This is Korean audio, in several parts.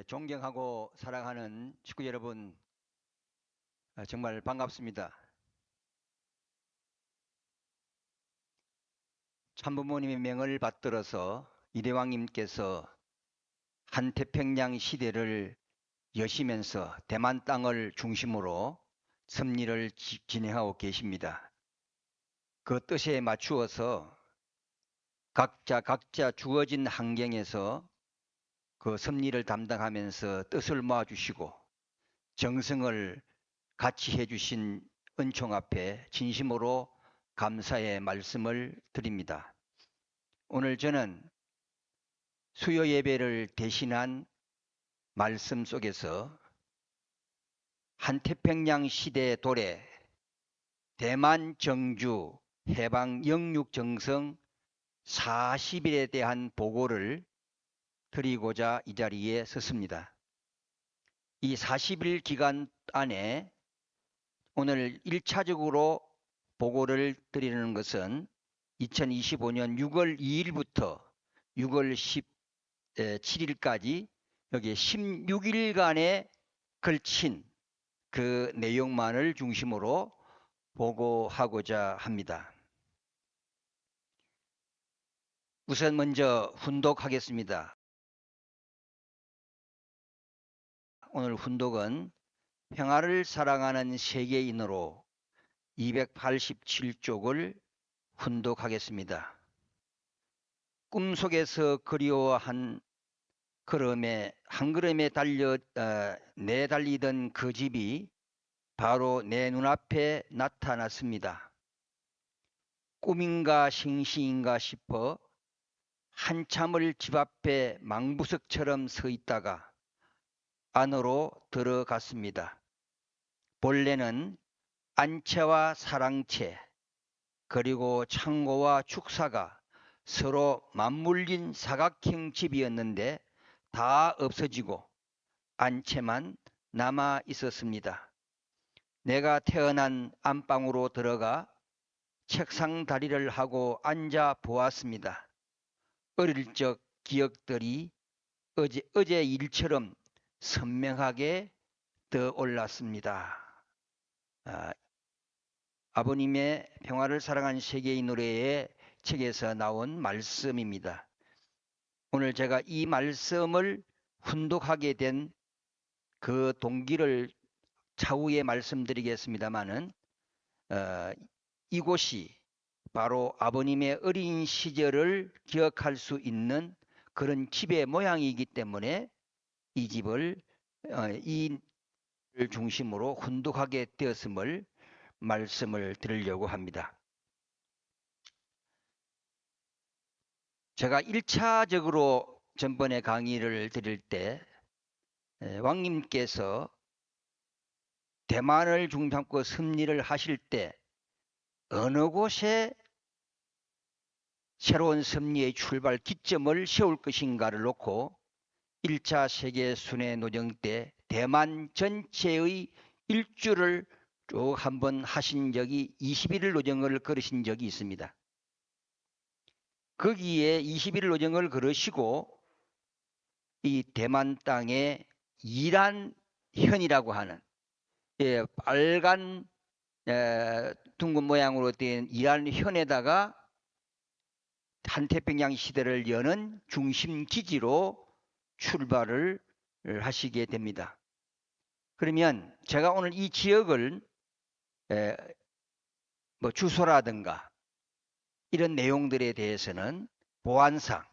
존경하고 사랑하는 식구 여러분, 정말 반갑습니다. 참부모님의 명을 받들어서 이대왕님께서 한태평양 시대를 여시면서 대만 땅을 중심으로 섭리를 진행하고 계십니다. 그 뜻에 맞추어서 각자 주어진 환경에서 그 섭리를 담당하면서 뜻을 모아주시고 정성을 같이 해주신 은총 앞에 진심으로 감사의 말씀을 드립니다. 오늘 저는 수요 예배를 대신한 말씀 속에서 한태평양 시대 도래 대만 정주 해방 영육정성 40일에 대한 보고를 드리고자 이 자리에 섰습니다. 이 40일 기간 안에 오늘 1차적으로 보고를 드리는 것은 2025년 6월 2일부터 6월 17일까지 여기 16일간에 걸친 그 내용만을 중심으로 보고하고자 합니다. 우선 먼저 훈독하겠습니다. 오늘 훈독은 평화를 사랑하는 세계인으로 287쪽을 훈독하겠습니다. 꿈속에서 그리워한 한 걸음에 내달리던 그 집이 바로 내 눈앞에 나타났습니다. 꿈인가 생시인가 싶어 한참을 집 앞에 망부석처럼 서 있다가 안으로 들어갔습니다. 본래는 안채와 사랑채 그리고 창고와 축사가 서로 맞물린 사각형 집이었는데 다 없어지고 안채만 남아 있었습니다. 내가 태어난 안방으로 들어가 책상 다리를 하고 앉아 보았습니다. 어릴 적 기억들이 어제 일처럼 선명하게 떠올랐습니다. 아버님의 평화를 사랑하는 세계인 노래의 책에서 나온 말씀입니다. 오늘 제가 이 말씀을 훈독하게 된 그 동기를 차후에 말씀드리겠습니다마는 이곳이 바로 아버님의 어린 시절을 기억할 수 있는 그런 집의 모양이기 때문에 이 집을 중심으로 훈독하게 되었음을 말씀을 드리려고 합니다. 제가 1차적으로 전번에 강의를 드릴 때 왕님께서 대만을 중심삼고 섭리를 하실 때 어느 곳에 새로운 섭리의 출발 기점을 세울 것인가를 놓고 1차 세계순회노정 때 대만 전체의 일주를 쭉 한번 하신 적이 21일 노정을 걸으신 적이 있습니다. 거기에 21일 노정을 걸으시고 이 대만 땅에 이란현이라고 하는 빨간 둥근 모양으로 된 이란현에다가 한태평양 시대를 여는 중심 기지로 출발을 하시게 됩니다. 그러면 제가 오늘 이 지역을 주소라든가 이런 내용들에 대해서는 보안상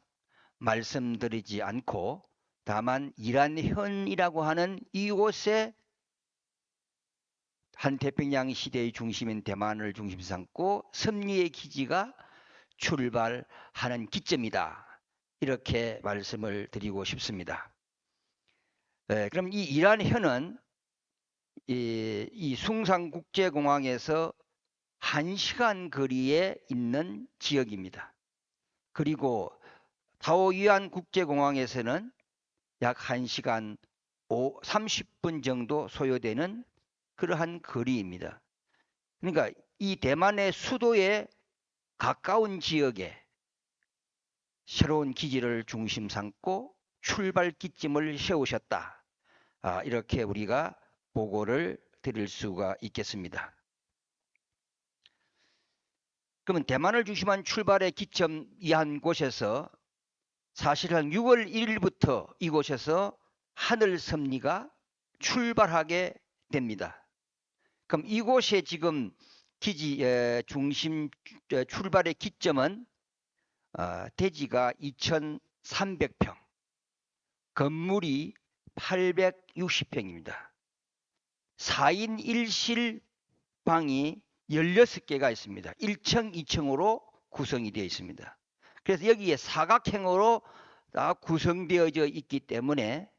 말씀드리지 않고 다만 이란현이라고 하는 이곳에 한태평양 시대의 중심인 대만을 중심 삼고 섭리의 기지가 출발하는 기점이다. 이렇게 말씀을 드리고 싶습니다. 그럼 이 이란현은 이 숭상국제공항에서 1시간 거리에 있는 지역입니다. 그리고 타오유안 국제공항에서는 약 1시간 30분 정도 소요되는 그러한 거리입니다. 그러니까 이 대만의 수도에 가까운 지역에 새로운 기지를 중심 삼고 출발 기점을 세우셨다. 이렇게 우리가 보고를 드릴 수가 있겠습니다. 그러면 대만을 중심한 출발의 기점 이한 곳에서 사실은 6월 1일부터 이곳에서 하늘 섭리가 출발하게 됩니다. 그럼 이곳에 지금 중심 출발의 기점은 대지가 2,300평, 건물이 860평입니다. 4인 1실 방이 16개가 있습니다. 1층, 2층으로 구성이 되어 있습니다. 그래서 여기에 사각형으로 다 구성되어져 있기 때문에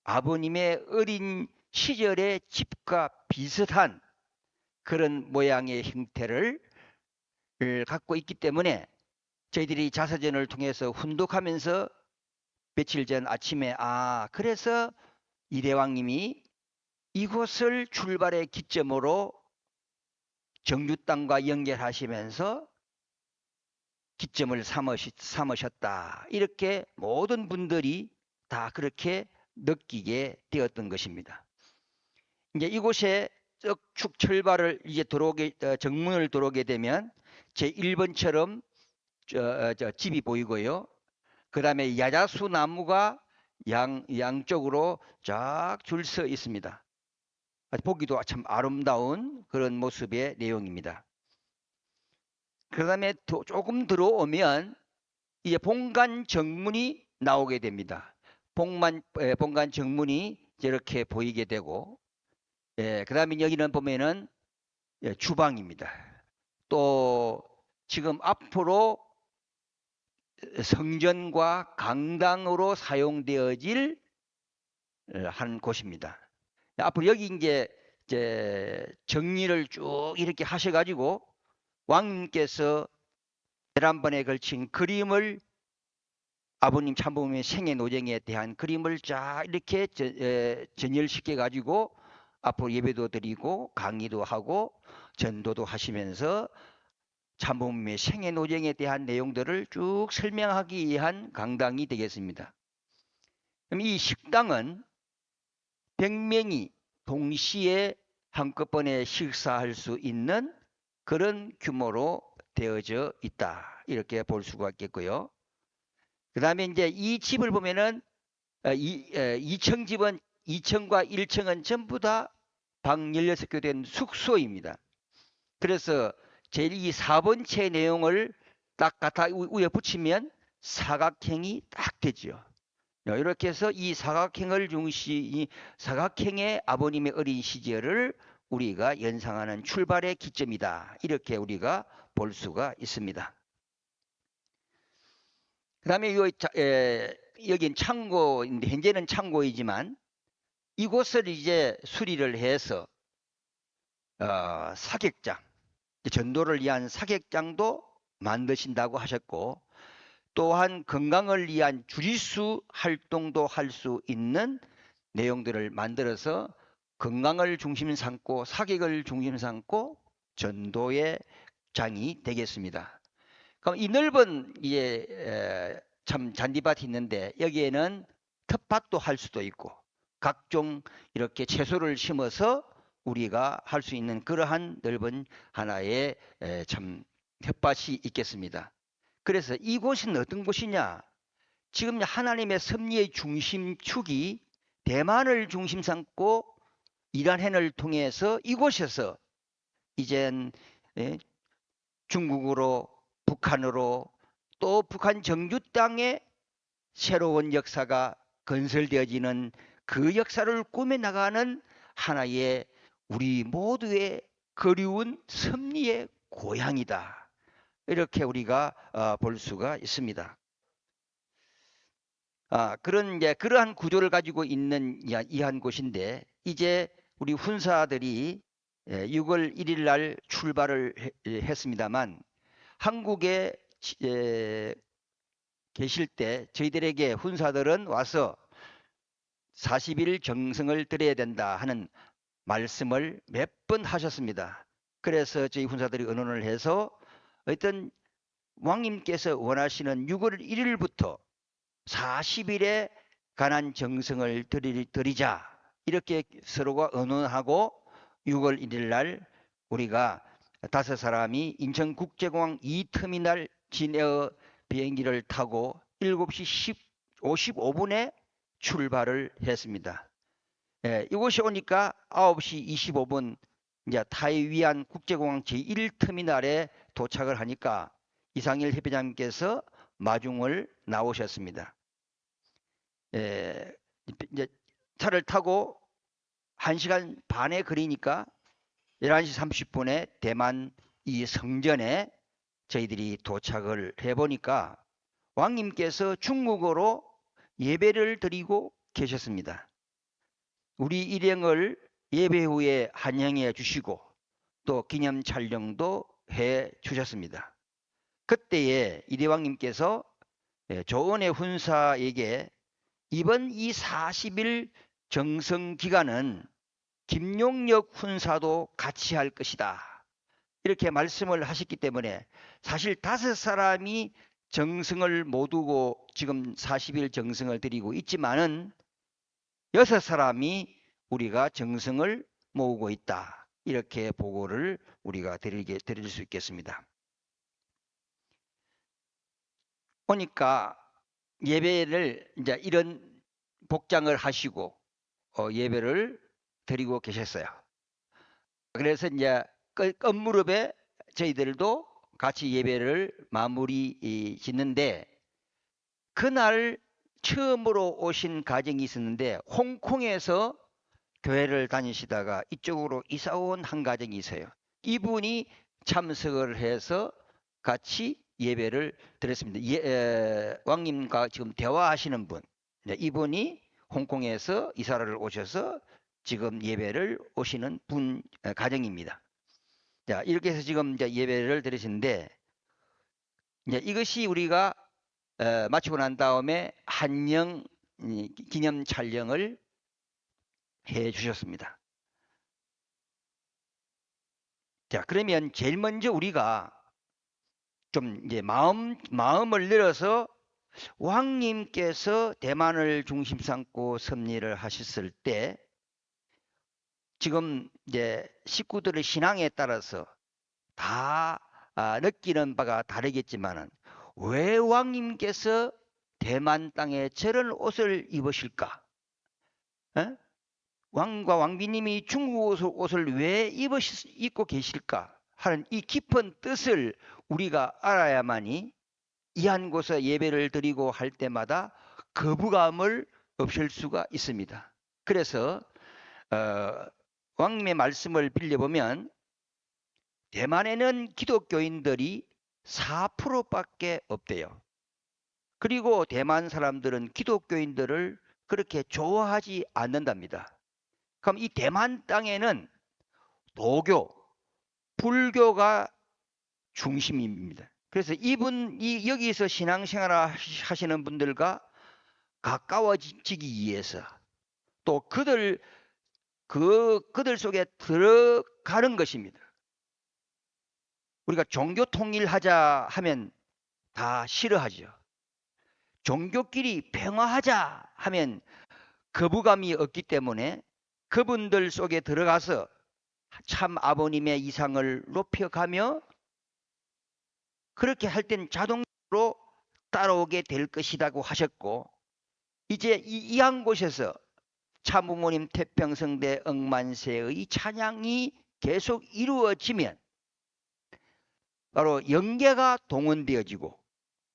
아버님의 어린 시절의 집과 비슷한 그런 모양의 형태를 갖고 있기 때문에 저희들이 자서전을 통해서 훈독하면서 며칠 전 아침에 그래서 이대왕님이 이곳을 출발의 기점으로 정주 땅과 연결하시면서 기점을 삼으셨다. 이렇게 모든 분들이 다 그렇게 느끼게 되었던 것입니다. 이제 이곳에 쭉 출발을 이제 정문을 들어오게 되면 제 1번처럼 집이 보이고요. 그 다음에 야자수 나무가 양쪽으로 쫙 줄 서 있습니다. 보기도 참 아름다운 그런 모습의 내용입니다. 그 다음에 조금 들어오면 이제 본관 정문이 나오게 됩니다. 본관 정문이 이렇게 보이게 되고, 그 다음에 여기는 보면은 주방입니다. 또 지금 앞으로 성전과 강당으로 사용되어질 한 곳입니다. 앞으로 여기 이제 정리를 쭉 이렇게 하셔가지고 왕님께서 11번에 걸친 그림을 아버님 참부모의 생애 노정에 대한 그림을 쫙 이렇게 전열시켜 가지고 앞으로 예배도 드리고 강의도 하고 전도도 하시면서 참부모의 생애 노정에 대한 내용들을 쭉 설명하기 위한 강당이 되겠습니다. 그럼 이 식당은 100명이 동시에 한꺼번에 식사할 수 있는 그런 규모로 되어져 있다. 이렇게 볼 수가 있겠고요. 그 다음에 이제 이 집을 보면은 2층 집은 2층과 1층은 전부 다 방 16개 된 숙소입니다. 그래서 제일 이 4번째 내용을 딱 갖다 위에 붙이면 사각형이 딱 되죠. 이렇게 해서 이 사각형의 아버님의 어린 시절을 우리가 연상하는 출발의 기점이다. 이렇게 우리가 볼 수가 있습니다. 그 다음에 여긴 창고인데, 현재는 창고이지만 이곳을 이제 수리를 해서 사격장, 전도를 위한 사격장도 만드신다고 하셨고, 또한 건강을 위한 주짓수 활동도 할 수 있는 내용들을 만들어서 건강을 중심 삼고 사격을 중심 삼고 전도의 장이 되겠습니다. 그럼 이 넓은 참 잔디밭이 있는데 여기에는 텃밭도 할 수도 있고 각종 이렇게 채소를 심어서 우리가 할 수 있는 그러한 넓은 하나의 참 텃밭이 있겠습니다. 그래서 이곳은 어떤 곳이냐? 지금 하나님의 섭리의 중심축이 대만을 중심 삼고 이란해를 통해서 이곳에서 이젠 중국으로 북한으로 또 북한 정주 땅에 새로운 역사가 건설되어지는 그 역사를 꾸며나가는 하나의 우리 모두의 그리운 섭리의 고향이다. 이렇게 우리가 볼 수가 있습니다. 그러한 구조를 가지고 있는 이 한 곳인데 이제 우리 훈사들이 6월 1일 날 출발을 했습니다만 한국에 계실 때 저희들에게 훈사들은 와서 40일 정성을 들여야 된다 하는 말씀을 몇 번 하셨습니다. 그래서 저희 훈사들이 의논을 해서 어떤 왕님께서 원하시는 6월 1일부터 40일에 관한 정성을 드리자. 이렇게 서로가 의논하고 6월 1일 날 우리가 5사람이 인천국제공항 2터미널 진에어 비행기를 타고 7시 55분에 출발을 했습니다. 이곳이 오니까 9시 25분 이제 타이위안 국제공항 제1터미널에 도착을 하니까 이상일 협회장님께서 마중을 나오셨습니다. 이제 차를 타고 1시간 반에 걸리니까 11시 30분에 대만 이 성전에 저희들이 도착을 해보니까 왕님께서 중국어로 예배를 드리고 계셨습니다. 우리 일행을 예배 후에 환영해 주시고 또 기념 촬영도 해 주셨습니다. 그때에 이대왕님께서 조은의 훈사에게 이번 이 40일 정성 기간은 김용력 훈사도 같이 할 것이다. 이렇게 말씀을 하셨기 때문에 사실 5사람이 정성을 모두고 지금 40일 정성을 드리고 있지만은 6사람이 우리가 정성을 모으고 있다. 이렇게 보고를 우리가 드릴 수 있겠습니다. 보니까 예배를 이제 이런 복장을 하시고 예배를 드리고 계셨어요. 그래서 이제 끝무렵에 저희들도 같이 예배를 마무리 짓는데 그날 처음으로 오신 가정이 있었는데 홍콩에서 교회를 다니시다가 이쪽으로 이사 온 한 가정이 있어요. 이분이 참석을 해서 같이 예배를 드렸습니다. 왕님과 지금 대화하시는 분, 이분이 홍콩에서 이사를 오셔서 지금 예배를 오시는 분 가정입니다. 자, 이렇게 해서 지금 이제 예배를 드리시는데 이제 이것이 우리가 마치고 난 다음에 한영 기념 촬영을 해 주셨습니다. 자, 그러면 제일 먼저 우리가 좀 이제 마음을 내려서 왕님께서 대만을 중심 삼고 섭리를 하셨을 때 지금 이제 식구들의 신앙에 따라서 다 느끼는 바가 다르겠지만은 왜 왕님께서 대만 땅에 저런 옷을 입으실까? 왕과 왕비님이 중국 옷을 왜 입고 계실까 하는 이 깊은 뜻을 우리가 알아야만이 이 한 곳에 예배를 드리고 할 때마다 거부감을 없앨 수가 있습니다. 그래서 왕님의 말씀을 빌려보면 대만에는 기독교인들이 4%밖에 없대요. 그리고 대만 사람들은 기독교인들을 그렇게 좋아하지 않는답니다. 그럼 이 대만 땅에는 도교, 불교가 중심입니다. 그래서 이분이 여기서 신앙생활 하시는 분들과 가까워지기 위해서 또 그들 속에 들어가는 것입니다. 우리가 종교 통일하자 하면 다 싫어하죠. 종교끼리 평화하자 하면 거부감이 없기 때문에 그분들 속에 들어가서 참 아버님의 이상을 높여가며 그렇게 할 땐 자동으로 따라오게 될 것이라고 하셨고 이제 이 한 곳에서 참부모님 태평성대 억만세의 찬양이 계속 이루어지면 바로 영계가 동원되어지고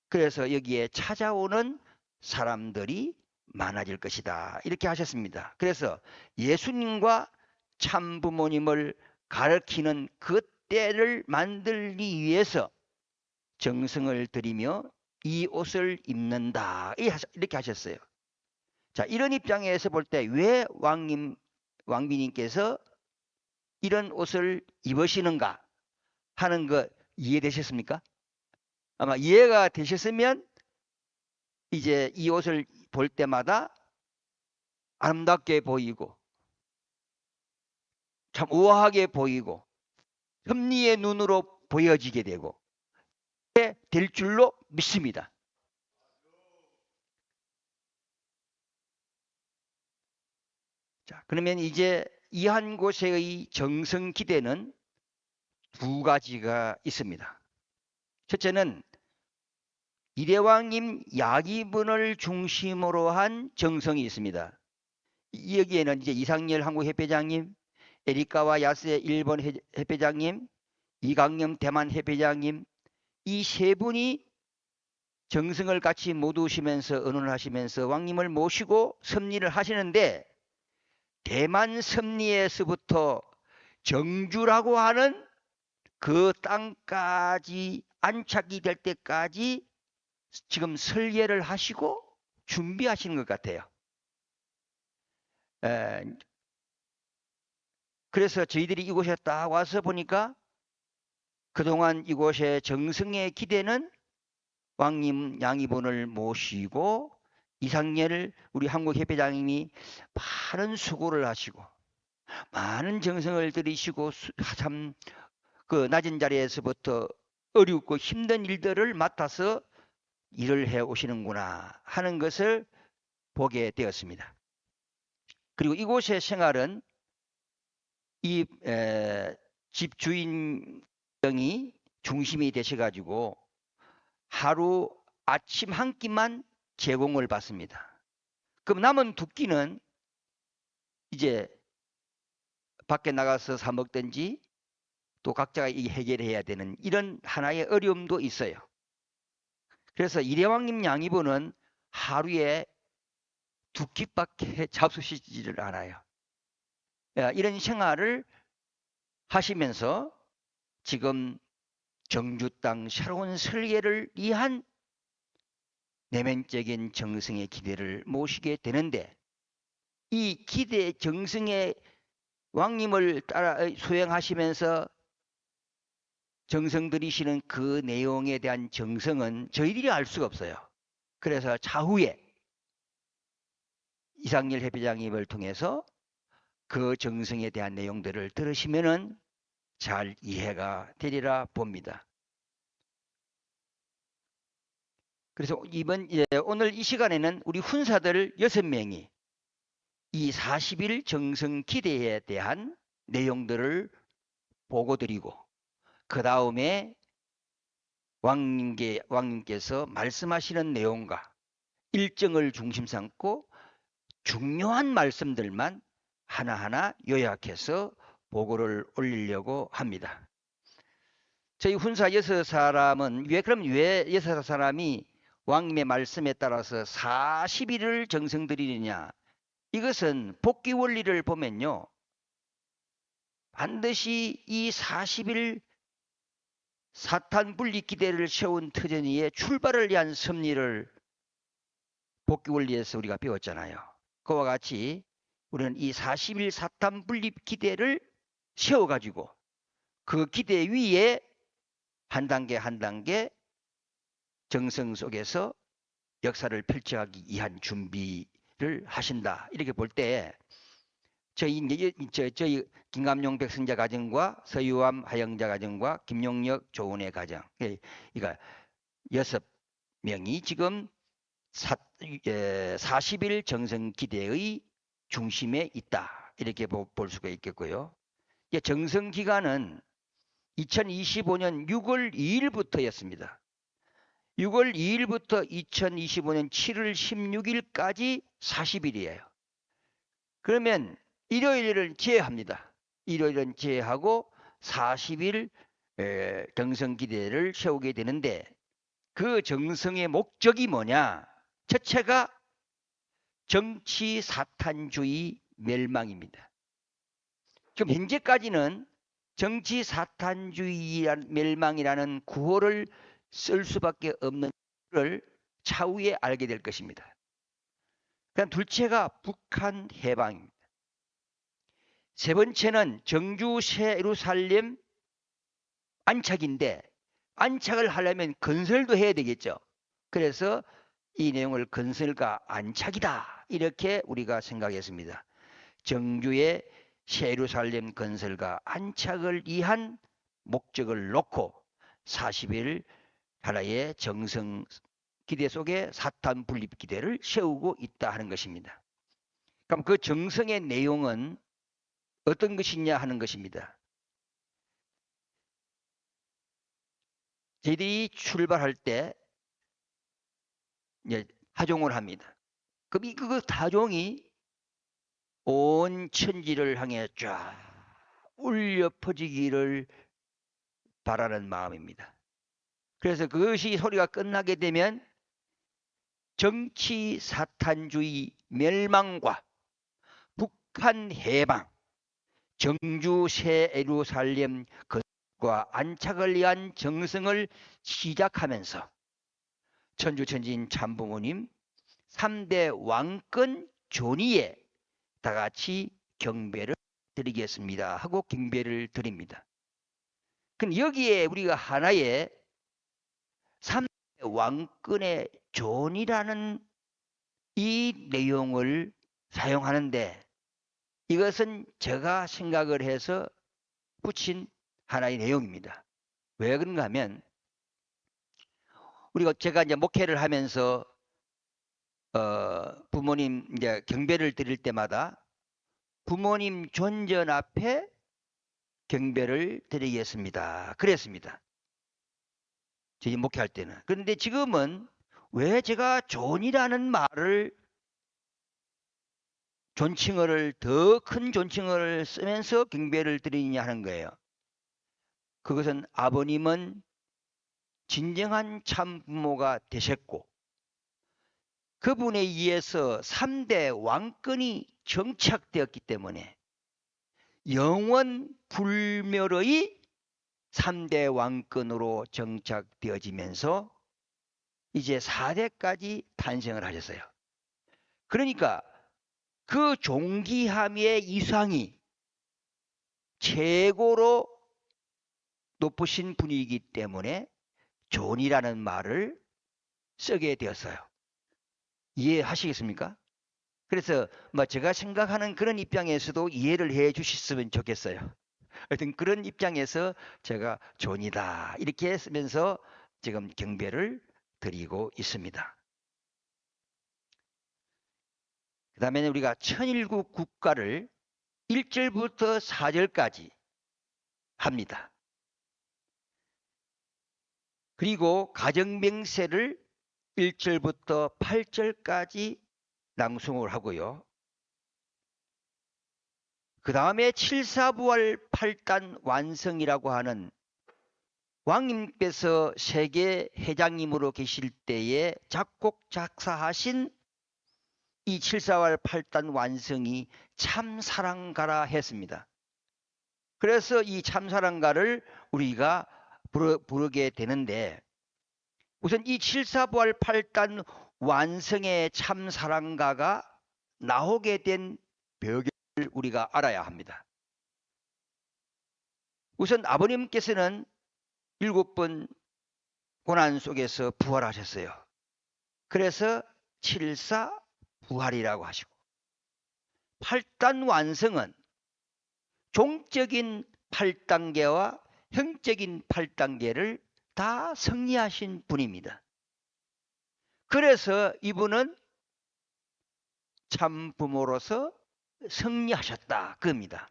그래서 여기에 찾아오는 사람들이 많아질 것이다. 이렇게 하셨습니다. 그래서 예수님과 참부모님을 가르치는 그 때를 만들기 위해서 정성을 들이며 이 옷을 입는다. 이렇게 하셨어요. 자, 이런 입장에서 볼 때 왜 왕비님께서 이런 옷을 입으시는가 하는 거 이해되셨습니까? 아마 이해가 되셨으면 이제 이 옷을 볼 때마다 아름답게 보이고 참 우아하게 보이고 섭리의 눈으로 보여지게 되고 될 줄로 믿습니다. 자, 그러면 이제 이 한 곳의 정성 기대는 두 가지가 있습니다. 첫째는 이대왕님 야기분을 중심으로 한 정성이 있습니다. 여기에는 이제 이상열 한국협회장님, 에리카와 야스의 일본 협회장님, 이강염 대만 협회장님, 이 세 분이 정성을 같이 모두시면서 의논을 하시면서 왕님을 모시고 섭리를 하시는데, 대만 섭리에서부터 정주라고 하는 그 땅까지 안착이 될 때까지 지금 설계를 하시고 준비하시는 것 같아요. 그래서 저희들이 이곳에 딱 와서 보니까 그동안 이곳의 정성의 기대는 왕님 양이분을 모시고 이상열 우리 한국협회장님이 많은 수고를 하시고 많은 정성을 들이시고 참 그 낮은 자리에서부터 어렵고 힘든 일들을 맡아서 일을 해 오시는구나 하는 것을 보게 되었습니다. 그리고 이곳의 생활은 이 집주인이 중심이 되셔가지고 하루 아침 한 끼만 제공을 받습니다. 그럼 남은 두 끼는 이제 밖에 나가서 사 먹든지 또 각자가 해결해야 되는 이런 하나의 어려움도 있어요. 그래서 일회왕님 양이분은 하루에 두 끼밖에 잡수시지를 않아요. 이런 생활을 하시면서 지금 정주 땅 새로운 설계를 위한 내면적인 정성의 기대를 모시게 되는데, 이 기대 정성의 왕님을 따라 수행하시면서 정성 들이시는 그 내용에 대한 정성은 저희들이 알 수가 없어요. 그래서 차후에 이상열 협회장님을 통해서 그 정성에 대한 내용들을 들으시면은 잘 이해가 되리라 봅니다. 그래서 오늘 이 시간에는 우리 훈사들 6명이 이 40일 정성 기대에 대한 내용들을 보고 드리고, 그 다음에 왕님께서 말씀하시는 내용과 일정을 중심 삼고 중요한 말씀들만 하나하나 요약해서 보고를 올리려고 합니다. 저희 훈사 6사람은 왜 6사람이 왕님의 말씀에 따라서 40일을 정성 드리느냐, 이것은 복귀 원리를 보면요, 반드시 이 40일 사탄 분리 기대를 세운 터전이의 출발을 위한 섭리를 복귀 원리에서 우리가 배웠잖아요. 그와 같이 우리는 이 40일 사탄 분리 기대를 세워가지고 그 기대 위에 한 단계 한 단계 정성 속에서 역사를 펼쳐가기 위한 준비를 하신다. 이렇게 볼 때 저희 김감용 백성자 가정과 서유암 하영자 가정과 김용혁 조은의 가정, 그러니까 6명이 지금 40일 정성 기대의 중심에 있다. 이렇게 볼 수가 있겠고요. 정성 기간은 2025년 6월 2일부터였습니다. 6월 2일부터 2025년 7월 16일까지 40일이에요. 그러면 일요일을 제외합니다. 일요일은 제외하고 40일 정성 기대를 세우게 되는데, 그 정성의 목적이 뭐냐? 첫째가 정치 사탄주의 멸망입니다. 지금 현재까지는 정치 사탄주의 멸망이라는 구호를 쓸 수밖에 없는 걸 차후에 알게 될 것입니다. 그다음 둘째가 북한 해방입니다. 세 번째는 정주 새 예루살렘 안착인데, 안착을 하려면 건설도 해야 되겠죠. 그래서 이 내용을 건설과 안착이다, 이렇게 우리가 생각했습니다. 정주의 새 예루살렘 건설과 안착을 위한 목적을 놓고 40일 하나의 정성 기대 속에 사탄 분립 기대를 세우고 있다 하는 것입니다. 그럼 그 정성의 내용은 어떤 것이냐 하는 것입니다. 저희들이 출발할 때 이제 타종을 합니다. 그럼 그 타종이 온 천지를 향해 쫙 울려 퍼지기를 바라는 마음입니다. 그래서 그것이 소리가 끝나게 되면 정치 사탄주의 멸망과 북한 해방, 정주 새 예루살렘 건축과 안착을 위한 정성을 시작하면서 천주천지인 참부모님 3대 왕권 존위에 다 같이 경배를 드리겠습니다 하고 경배를 드립니다. 그럼 여기에 우리가 하나의 3대 왕권의 존이라는 이 내용을 사용하는데 이것은 제가 생각을 해서 붙인 하나의 내용입니다. 왜 그런가 하면 제가 이제 목회를 하면서 부모님 이제 경배를 드릴 때마다 부모님 존전 앞에 경배를 드리겠습니다. 그랬습니다. 저희 목회할 때는. 그런데 지금은 왜 제가 존이라는 말을 존칭어를 더 큰 존칭어를 쓰면서 경배를 드리냐 하는 거예요. 그것은 아버님은 진정한 참부모가 되셨고 그분에 의해서 3대 왕권이 정착되었기 때문에 영원 불멸의 3대 왕권으로 정착되어지면서 이제 4대까지 탄생을 하셨어요. 그러니까 그 존귀함의 이상이 최고로 높으신 분이기 때문에 존이라는 말을 쓰게 되었어요. 이해하시겠습니까? 그래서 제가 생각하는 그런 입장에서도 이해를 해 주셨으면 좋겠어요. 하여튼 그런 입장에서 제가 존이다 이렇게 쓰면서 지금 경배를 드리고 있습니다. 그 다음에 우리가 천일국 국가를 1절부터 4절까지 합니다. 그리고 가정명세를 1절부터 8절까지 낭송을 하고요. 그 다음에 7사부활 8단 완성이라고 하는 왕님께서 세계 회장님으로 계실 때에 작곡 작사하신 이 7사부활 8단 완성이 참사랑가라 했습니다. 그래서 이 참사랑가를 우리가 부르게 되는데 우선 이 7사부활 8단 완성의 참사랑가가 나오게 된 배경을 우리가 알아야 합니다. 우선 아버님께서는 7번 고난 속에서 부활하셨어요. 그래서 7사 부활이라고 하시고 8단 완성은 종적인 8단계와 형적인 8단계를 다 승리하신 분입니다. 그래서 이분은 참부모로서 승리하셨다 그겁니다.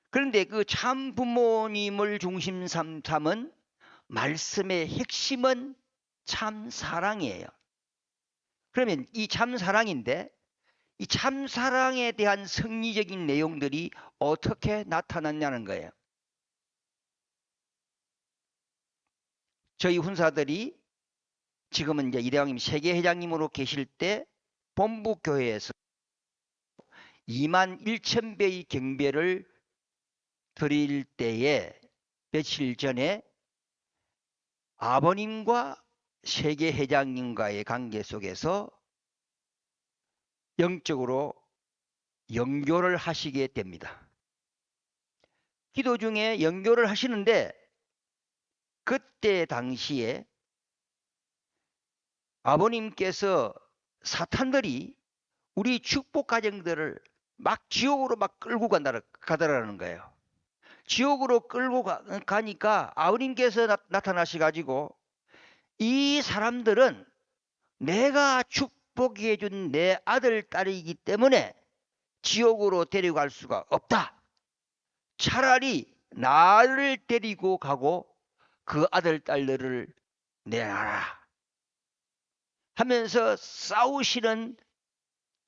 그런데 그 참부모님을 중심 삼은 말씀의 핵심은 참사랑이에요. 그러면 이 참사랑인데 이 참사랑에 대한 승리적인 내용들이 어떻게 나타났냐는 거예요. 저희 훈사들이 지금은 이제 이대왕님 세계회장님으로 계실 때 본부교회에서 21,000배의 경배를 드릴 때에 며칠 전에 아버님과 세계회장님과의 관계 속에서 영적으로 영교를 하시게 됩니다. 기도 중에 영교를 하시는데 그때 당시에 아버님께서 사탄들이 우리 축복 가정들을 막 지옥으로 막 끌고 가더라는 거예요. 지옥으로 끌고 가니까 아버님께서 나타나셔가지고 이 사람들은 내가 축복해 준 내 아들, 딸이기 때문에 지옥으로 데려갈 수가 없다. 차라리 나를 데리고 가고 그 아들, 딸들을 내놔라 하면서 싸우시는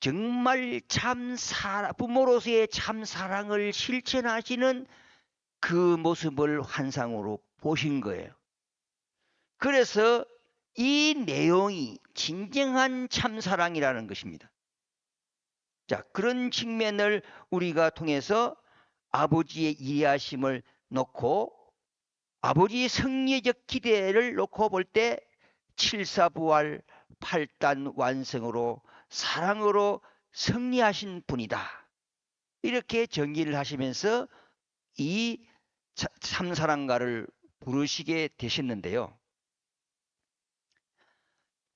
정말 부모로서의 참 사랑을 실천하시는 그 모습을 환상으로 보신 거예요. 그래서 이 내용이 진정한 참사랑이라는 것입니다. 자, 그런 측면을 우리가 통해서 아버지의 이해하심을 놓고 아버지의 성리적 기대를 놓고 볼 때 칠사부활 8단 완성으로 사랑으로 승리하신 분이다. 이렇게 정의를 하시면서 이 참사랑가를 부르시게 되셨는데요.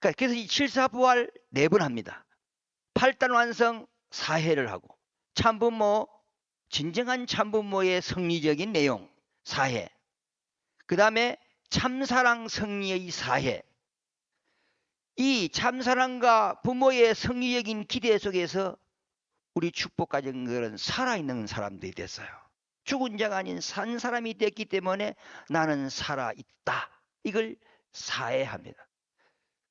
그래서 이 칠사부활 4번 합니다. 8단 완성 4회를 하고 참부모, 진정한 참부모의 성리적인 내용 4회, 그 다음에 참사랑 성리의 4회. 이 참사랑과 부모의 성리적인 기대 속에서 우리 축복가정들은 살아있는 사람들이 됐어요. 죽은 자가 아닌 산 사람이 됐기 때문에 나는 살아있다. 이걸 사해합니다.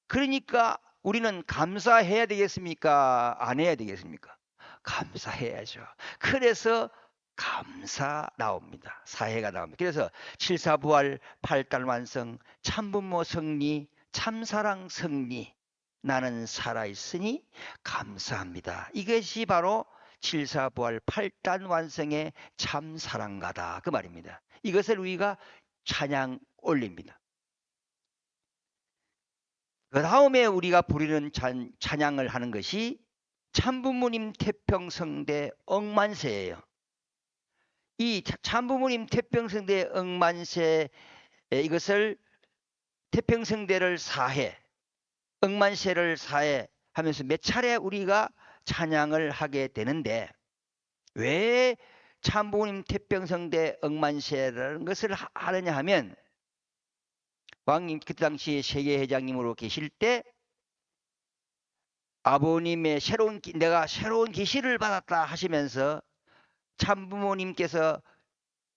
그러니까 우리는 감사해야 되겠습니까? 안 해야 되겠습니까? 감사해야죠. 그래서 감사 나옵니다. 사해가 나옵니다. 그래서 칠사부활 8단 완성, 참부모 성리, 참사랑 성리, 나는 살아있으니 감사합니다. 이것이 바로 칠사부활 8단 완성의 참사랑가다 그 말입니다. 이것을 우리가 찬양 올립니다. 그 다음에 우리가 부르는 찬양을 하는 것이 참부모님 태평성대 억만세예요. 이 참부모님 태평성대 억만세, 이것을 태평성대를 4회, 억만세를 4회 하면서 몇 차례 우리가 찬양을 하게 되는데, 왜 참부모님 태평성대 억만세라는 것을 하느냐 하면, 왕님 그 당시에 세계회장님으로 계실 때 아버님의 내가 새로운 계시를 받았다 하시면서 참부모님께서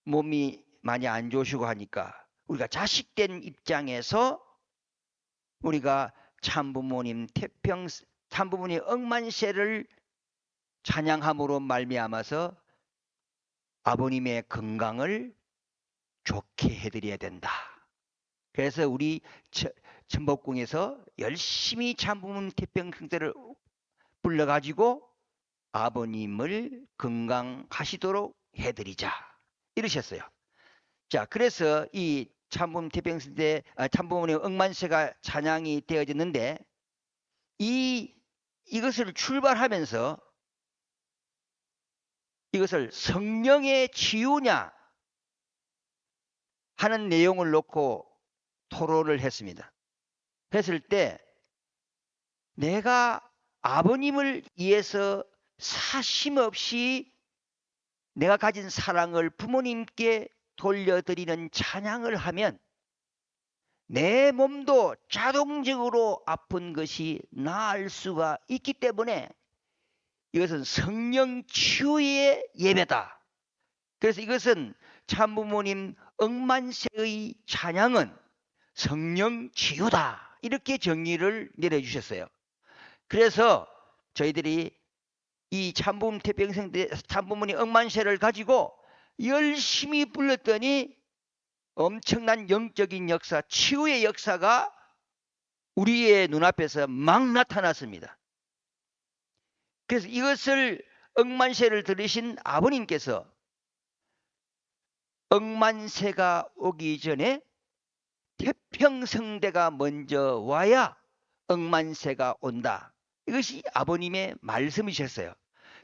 몸이 많이 안 좋으시고 하니까 우리가 자식된 입장에서 우리가 참부모님 억만세를 찬양함으로 말미암아서 아버님의 건강을 좋게 해드려야 된다. 그래서 우리 천복궁에서 열심히 참부모님 태평성대를 불러가지고 아버님을 건강하시도록 해드리자 이러셨어요. 자, 그래서 이 참부모님 태평성대, 참부모님 억만세가 찬양이 되어졌는데, 이것을 출발하면서 이것을 성령의 치유냐 하는 내용을 놓고 토론을 했습니다. 했을 때 내가 아버님을 위해서 사심없이 내가 가진 사랑을 부모님께 돌려드리는 찬양을 하면 내 몸도 자동적으로 아픈 것이 나을 수가 있기 때문에 이것은 성령 치유의 예배다. 그래서 이것은 참부모님 억만세의 찬양은 성령 치유다. 이렇게 정의를 내려주셨어요. 그래서 저희들이 이 참부모님 억만세를 가지고 열심히 불렀더니 엄청난 영적인 역사, 치유의 역사가 우리의 눈앞에서 막 나타났습니다. 그래서 이것을 억만세를 들으신 아버님께서 억만세가 오기 전에 태평성대가 먼저 와야 억만세가 온다. 이것이 아버님의 말씀이셨어요.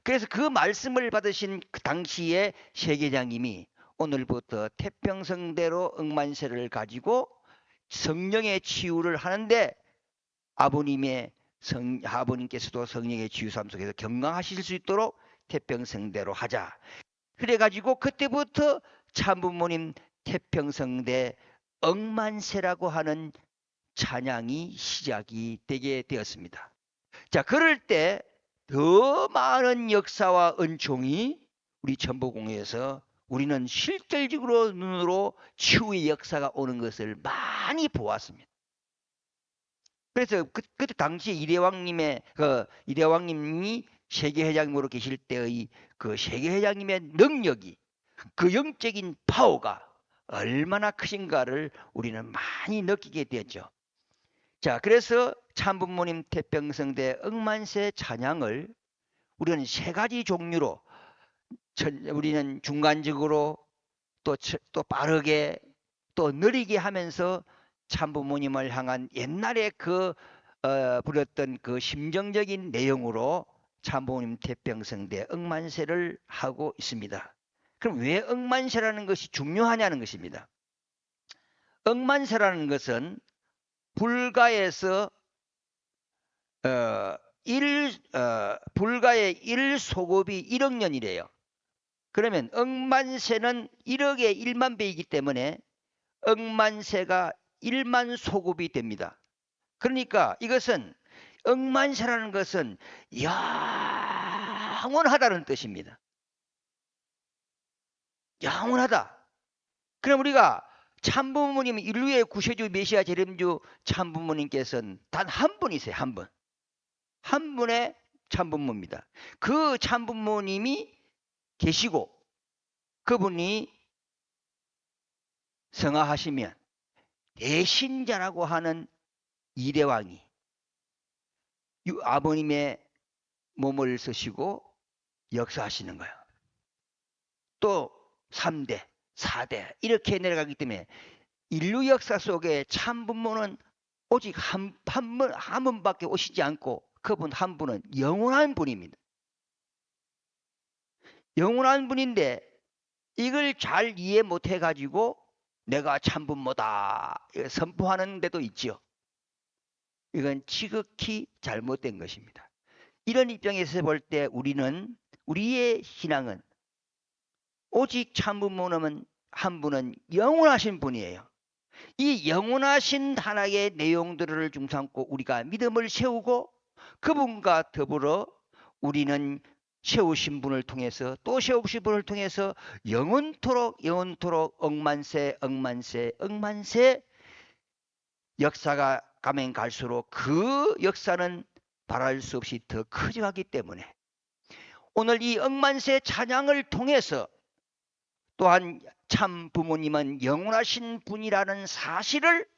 그래서 그 말씀을 받으신 그 당시의 세계장님이 오늘부터 태평성대로 억만세를 가지고 성령의 치유를 하는데 아버님께서도 성령의 치유삶 속에서 건강하실 수 있도록 태평성대로 하자. 그래가지고 그때부터 참부모님 태평성대 억만세라고 하는 찬양이 시작이 되게 되었습니다. 자, 그럴 때 더 많은 역사와 은총이 우리 천보공회에서 우리는 실질적으로 눈으로 치유의 역사가 오는 것을 많이 보았습니다. 그래서 그때 당시 이대왕님이 세계회장으로 계실 때의 그 세계회장님의 능력이, 그 영적인 파워가 얼마나 크신가를 우리는 많이 느끼게 되었죠. 자, 그래서 참부모님 태평성대 억만세 찬양을 우리는 세 가지 종류로, 우리는 중간적으로 또 빠르게 또 느리게 하면서 참부모님을 향한 옛날에 불렀던 그 심정적인 내용으로 참부모님 태평성대 억만세를 하고 있습니다. 그럼 왜 억만세라는 것이 중요하냐는 것입니다. 억만세라는 것은 불가에서 불가의 1소급이 1억 년이래요. 그러면 억만세는 1억의 1만 배이기 때문에 억만세가 1만 소급이 됩니다. 그러니까 이것은 억만세라는 것은 영원하다는 뜻입니다. 영원하다. 그럼 우리가 참부모님, 인류의 구세주 메시아 재림주 참부모님께서는 단 한 분이세요. 한 분. 한 분의 참부모입니다. 그 참부모님이 계시고 그분이 성화하시면 대신자라고 하는 이대왕이 아버님의 몸을 쓰시고 역사하시는 거예요. 또 3대, 4대 이렇게 내려가기 때문에 인류 역사 속에 참부모는 오직 한 분밖에 오시지 않고 그분 한 분은 영원한 분입니다. 영원한 분인데 이걸 잘 이해 못해 가지고 내가 참부모다 선포하는 데도 있죠. 이건 지극히 잘못된 것입니다. 이런 입장에서 볼 때 우리의 신앙은 오직 참부모는 한 분은 영원하신 분이에요. 이 영원하신 하나의 내용들을 중심삼고 우리가 믿음을 세우고 그분과 더불어 우리는 세우신 분을 통해서 또 세우신 분을 통해서 영원토록 억만세 역사가 가면 갈수록 그 역사는 바랄 수 없이 더 커져가기 때문에 오늘 이 억만세 찬양을 통해서 또한 참 부모님은 영원하신 분이라는 사실을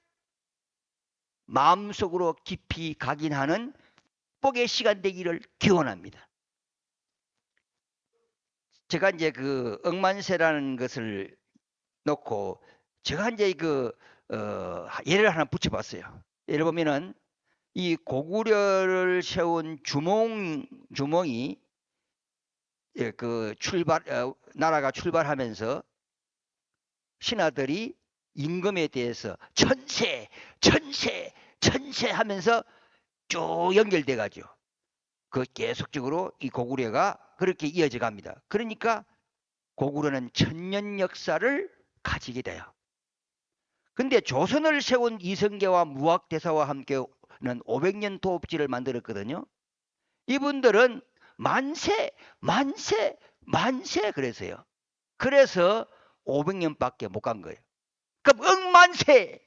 마음속으로 깊이 각인하는 축복의 시간 되기를 기원합니다. 제가 이제 그 억만세라는 것을 놓고 제가 이제 예를 하나 붙여봤어요. 예를 보면은 이 고구려를 세운 주몽이 나라가 출발하면서 신하들이 임금에 대해서 천세 하면서 쭉 연결돼 가죠. 그 계속적으로 이 고구려가 그렇게 이어져 갑니다. 그러니까 고구려는 천년 역사를 가지게 돼요. 근데 조선을 세운 이성계와 무학대사와 함께는 500년 도읍지를 만들었거든요. 이분들은 만세 그래서요. 그래서 500년밖에 못 간 거예요. 그럼 억만세.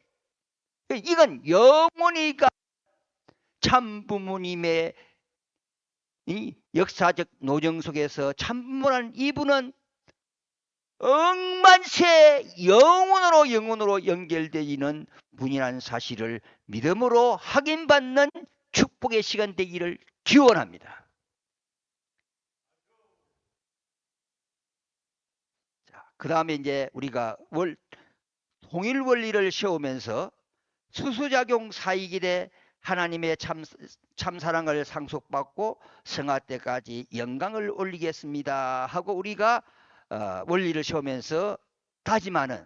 이건 영원히 참부모님의 이 역사적 노정 속에서 참부모라는 이분은 억만세 영원으로 연결되어 있는 분이라는 사실을 믿음으로 확인받는 축복의 시간 되기를 기원합니다. 그 다음에 이제 우리가 통일 원리를 세우면서 수수작용 사이길에 하나님의 참사랑을 상속받고 성화 때까지 영광을 올리겠습니다 하고 우리가 원리를 세우면서 다짐하는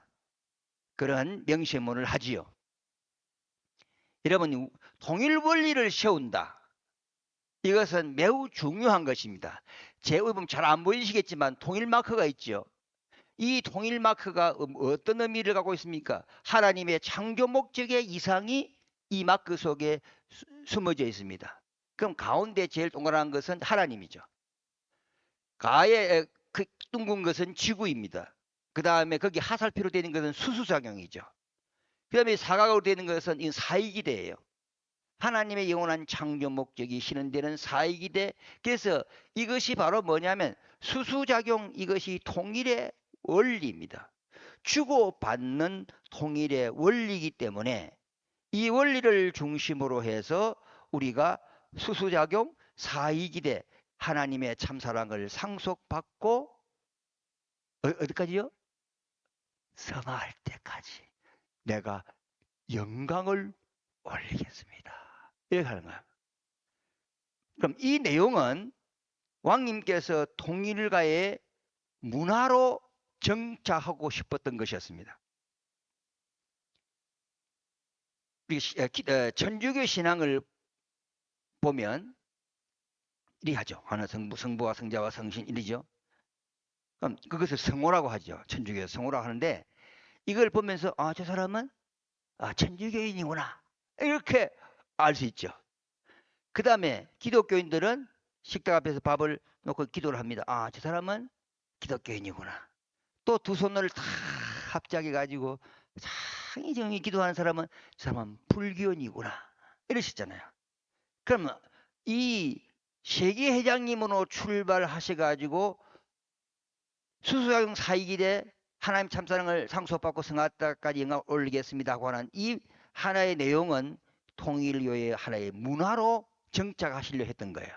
그런 명심문을 하지요. 여러분, 통일 원리를 세운다. 이것은 매우 중요한 것입니다. 제 보면 잘 안 보이시겠지만 통일 마크가 있죠. 이 통일 마크가 어떤 의미를 갖고 있습니까? 하나님의 창조 목적의 이상이 이 마크 속에 숨어져 있습니다. 그럼 가운데 제일 동그란 것은 하나님이죠. 가에 그 둥근 것은 지구입니다. 그 다음에 거기 하살표로 되는 것은 수수작용이죠. 그 다음에 사각으로 되는 것은 이 사이기대예요. 하나님의 영원한 창조 목적이 실현되는 사이기대. 그래서 이것이 바로 뭐냐면 수수작용, 이것이 통일의 원리입니다. 주고받는 통일의 원리이기 때문에 이 원리를 중심으로 해서 우리가 수수작용, 사이기대, 하나님의 참사랑을 상속받고 어디까지요? 성할 때까지 내가 영광을 올리겠습니다. 이렇게 하는 거야. 그럼 이 내용은 왕님께서 통일가의 문화로 정착하고 싶었던 것이었습니다. 천주교 신앙을 보면 이리 하죠. 하나 성부와 성자와 성신 이리죠. 그럼 그것을 성호라고 하죠. 천주교 성호라고 하는데 이걸 보면서 저 사람은 천주교인이구나 이렇게 알 수 있죠. 그 다음에 기독교인들은 식탁 앞에서 밥을 놓고 기도를 합니다. 저 사람은 기독교인이구나. 또 두 손을 다 합작해 가지고 창의정이 기도하는 사람은 저 사람은 불교인이구나 이러셨잖아요. 그러면 이 세계회장님으로 출발하셔 가지고 수수작용 사이기대 하나님 참사랑을 상속받고 성하다까지 영광 올리겠습니다 하고 하는 이 하나의 내용은 통일교의 하나의 문화로 정착하시려 했던 거예요.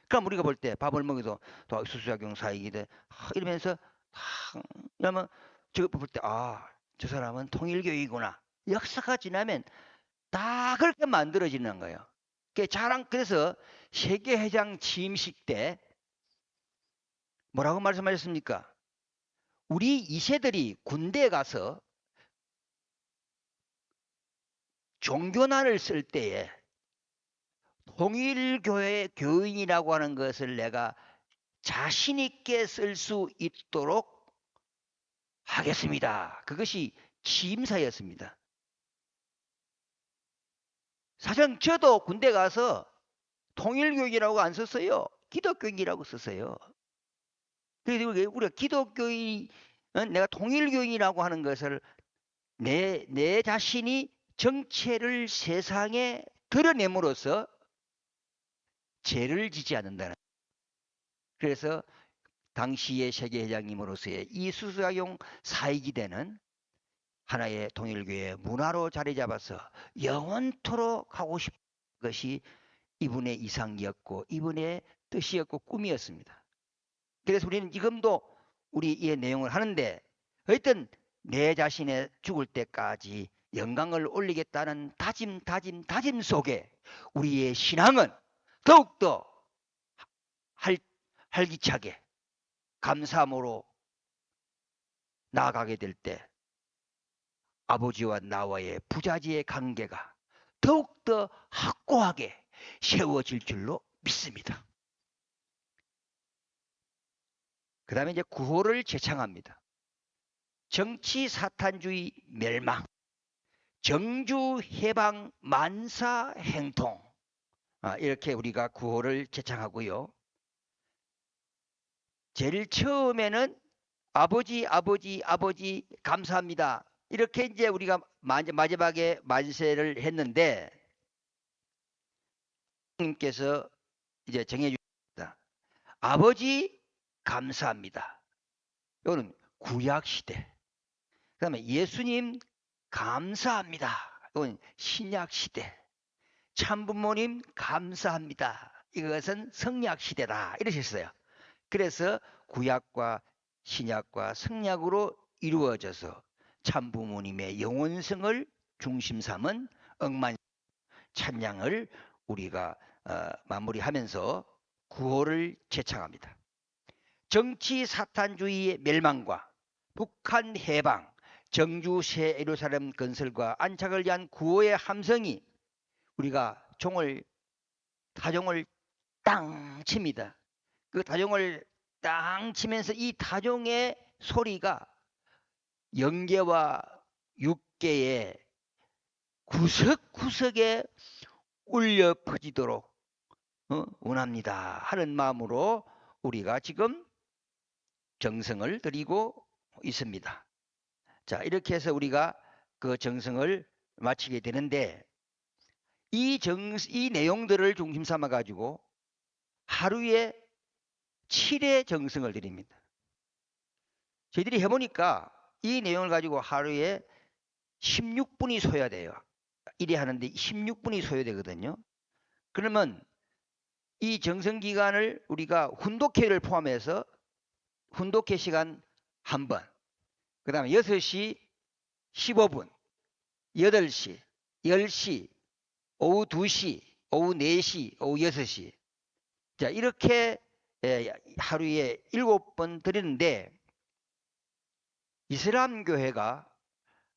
그럼 우리가 볼 때 밥을 먹어도 수수작용 사이기대 이러면서 이러면 저거 볼 때 저 사람은 통일교이구나. 역사가 지나면 다 그렇게 만들어지는 거예요. 그래서 세계회장 취임식 때 뭐라고 말씀하셨습니까? 우리 2세들이 군대에 가서 종교난을 쓸 때에 통일교회 교인이라고 하는 것을 내가 자신 있게 쓸 수 있도록 하겠습니다. 그것이 취임사였습니다. 사실 저도 군대 가서 통일교인이라고 안 썼어요. 기독교인이라고 썼어요. 그래서 우리가 기독교인, 내가 통일교인이라고 하는 것을 내 자신이 정체를 세상에 드러냄으로써 죄를 지지 않는다는. 그래서 당시의 세계회장님으로서의 이 수수작용 사이기대는 하나의 통일교의 문화로 자리 잡아서 영원토록 하고 싶은 것이 이분의 이상이었고 이분의 뜻이었고 꿈이었습니다. 그래서 우리는 지금도 우리 이 내용을 하는데 어쨌든 내 자신의 죽을 때까지 영광을 올리겠다는 다짐 속에 우리의 신앙은 더욱더 활기차게 감사함으로 나아가게 될 때 아버지와 나와의 부자지의 관계가 더욱더 확고하게 세워질 줄로 믿습니다. 그 다음에 이제 구호를 제창합니다. 정치 사탄주의 멸망, 정주 해방 만사 행통. 이렇게 우리가 구호를 제창하고요. 제일 처음에는 아버지 감사합니다. 이렇게 이제 우리가 마지막에 만세를 했는데 님께서 이제 정해 주셨다. 아버지 감사합니다. 이거는 구약 시대. 그다음에 예수님 감사합니다. 이건 신약 시대. 참부모님 감사합니다. 이것은 성약 시대다. 이러셨어요. 그래서 구약과 신약과 성약으로 이루어져서 참부모님의 영원성을 중심 삼은 억만 찬양을 우리가 마무리하면서 구호를 제창합니다. 정치 사탄주의의 멸망과 북한 해방, 정주 새 예루살렘 건설과 안착을 위한 구호의 함성이 우리가 타종을 땅 칩니다. 그 타종을 땅 치면서 이 타종의 소리가 영계와 육계의 구석구석에 울려 퍼지도록 원합니다 하는 마음으로 우리가 지금 정성을 드리고 있습니다. 자, 이렇게 해서 우리가 그 정성을 마치게 되는데 이 내용들을 중심 삼아 가지고 하루에 7회 정성을 드립니다. 저희들이 해보니까 이 내용을 가지고 하루에 16분이 소요돼요. 1회 하는데 16분이 소요되거든요. 그러면 이 정성기간을 우리가 훈독회를 포함해서 훈독회 시간 한 번, 그 다음에 6시 15분, 8시, 10시, 오후 2시, 오후 4시, 오후 6시. 자, 이렇게 하루에 7번 드리는데 이슬람 교회가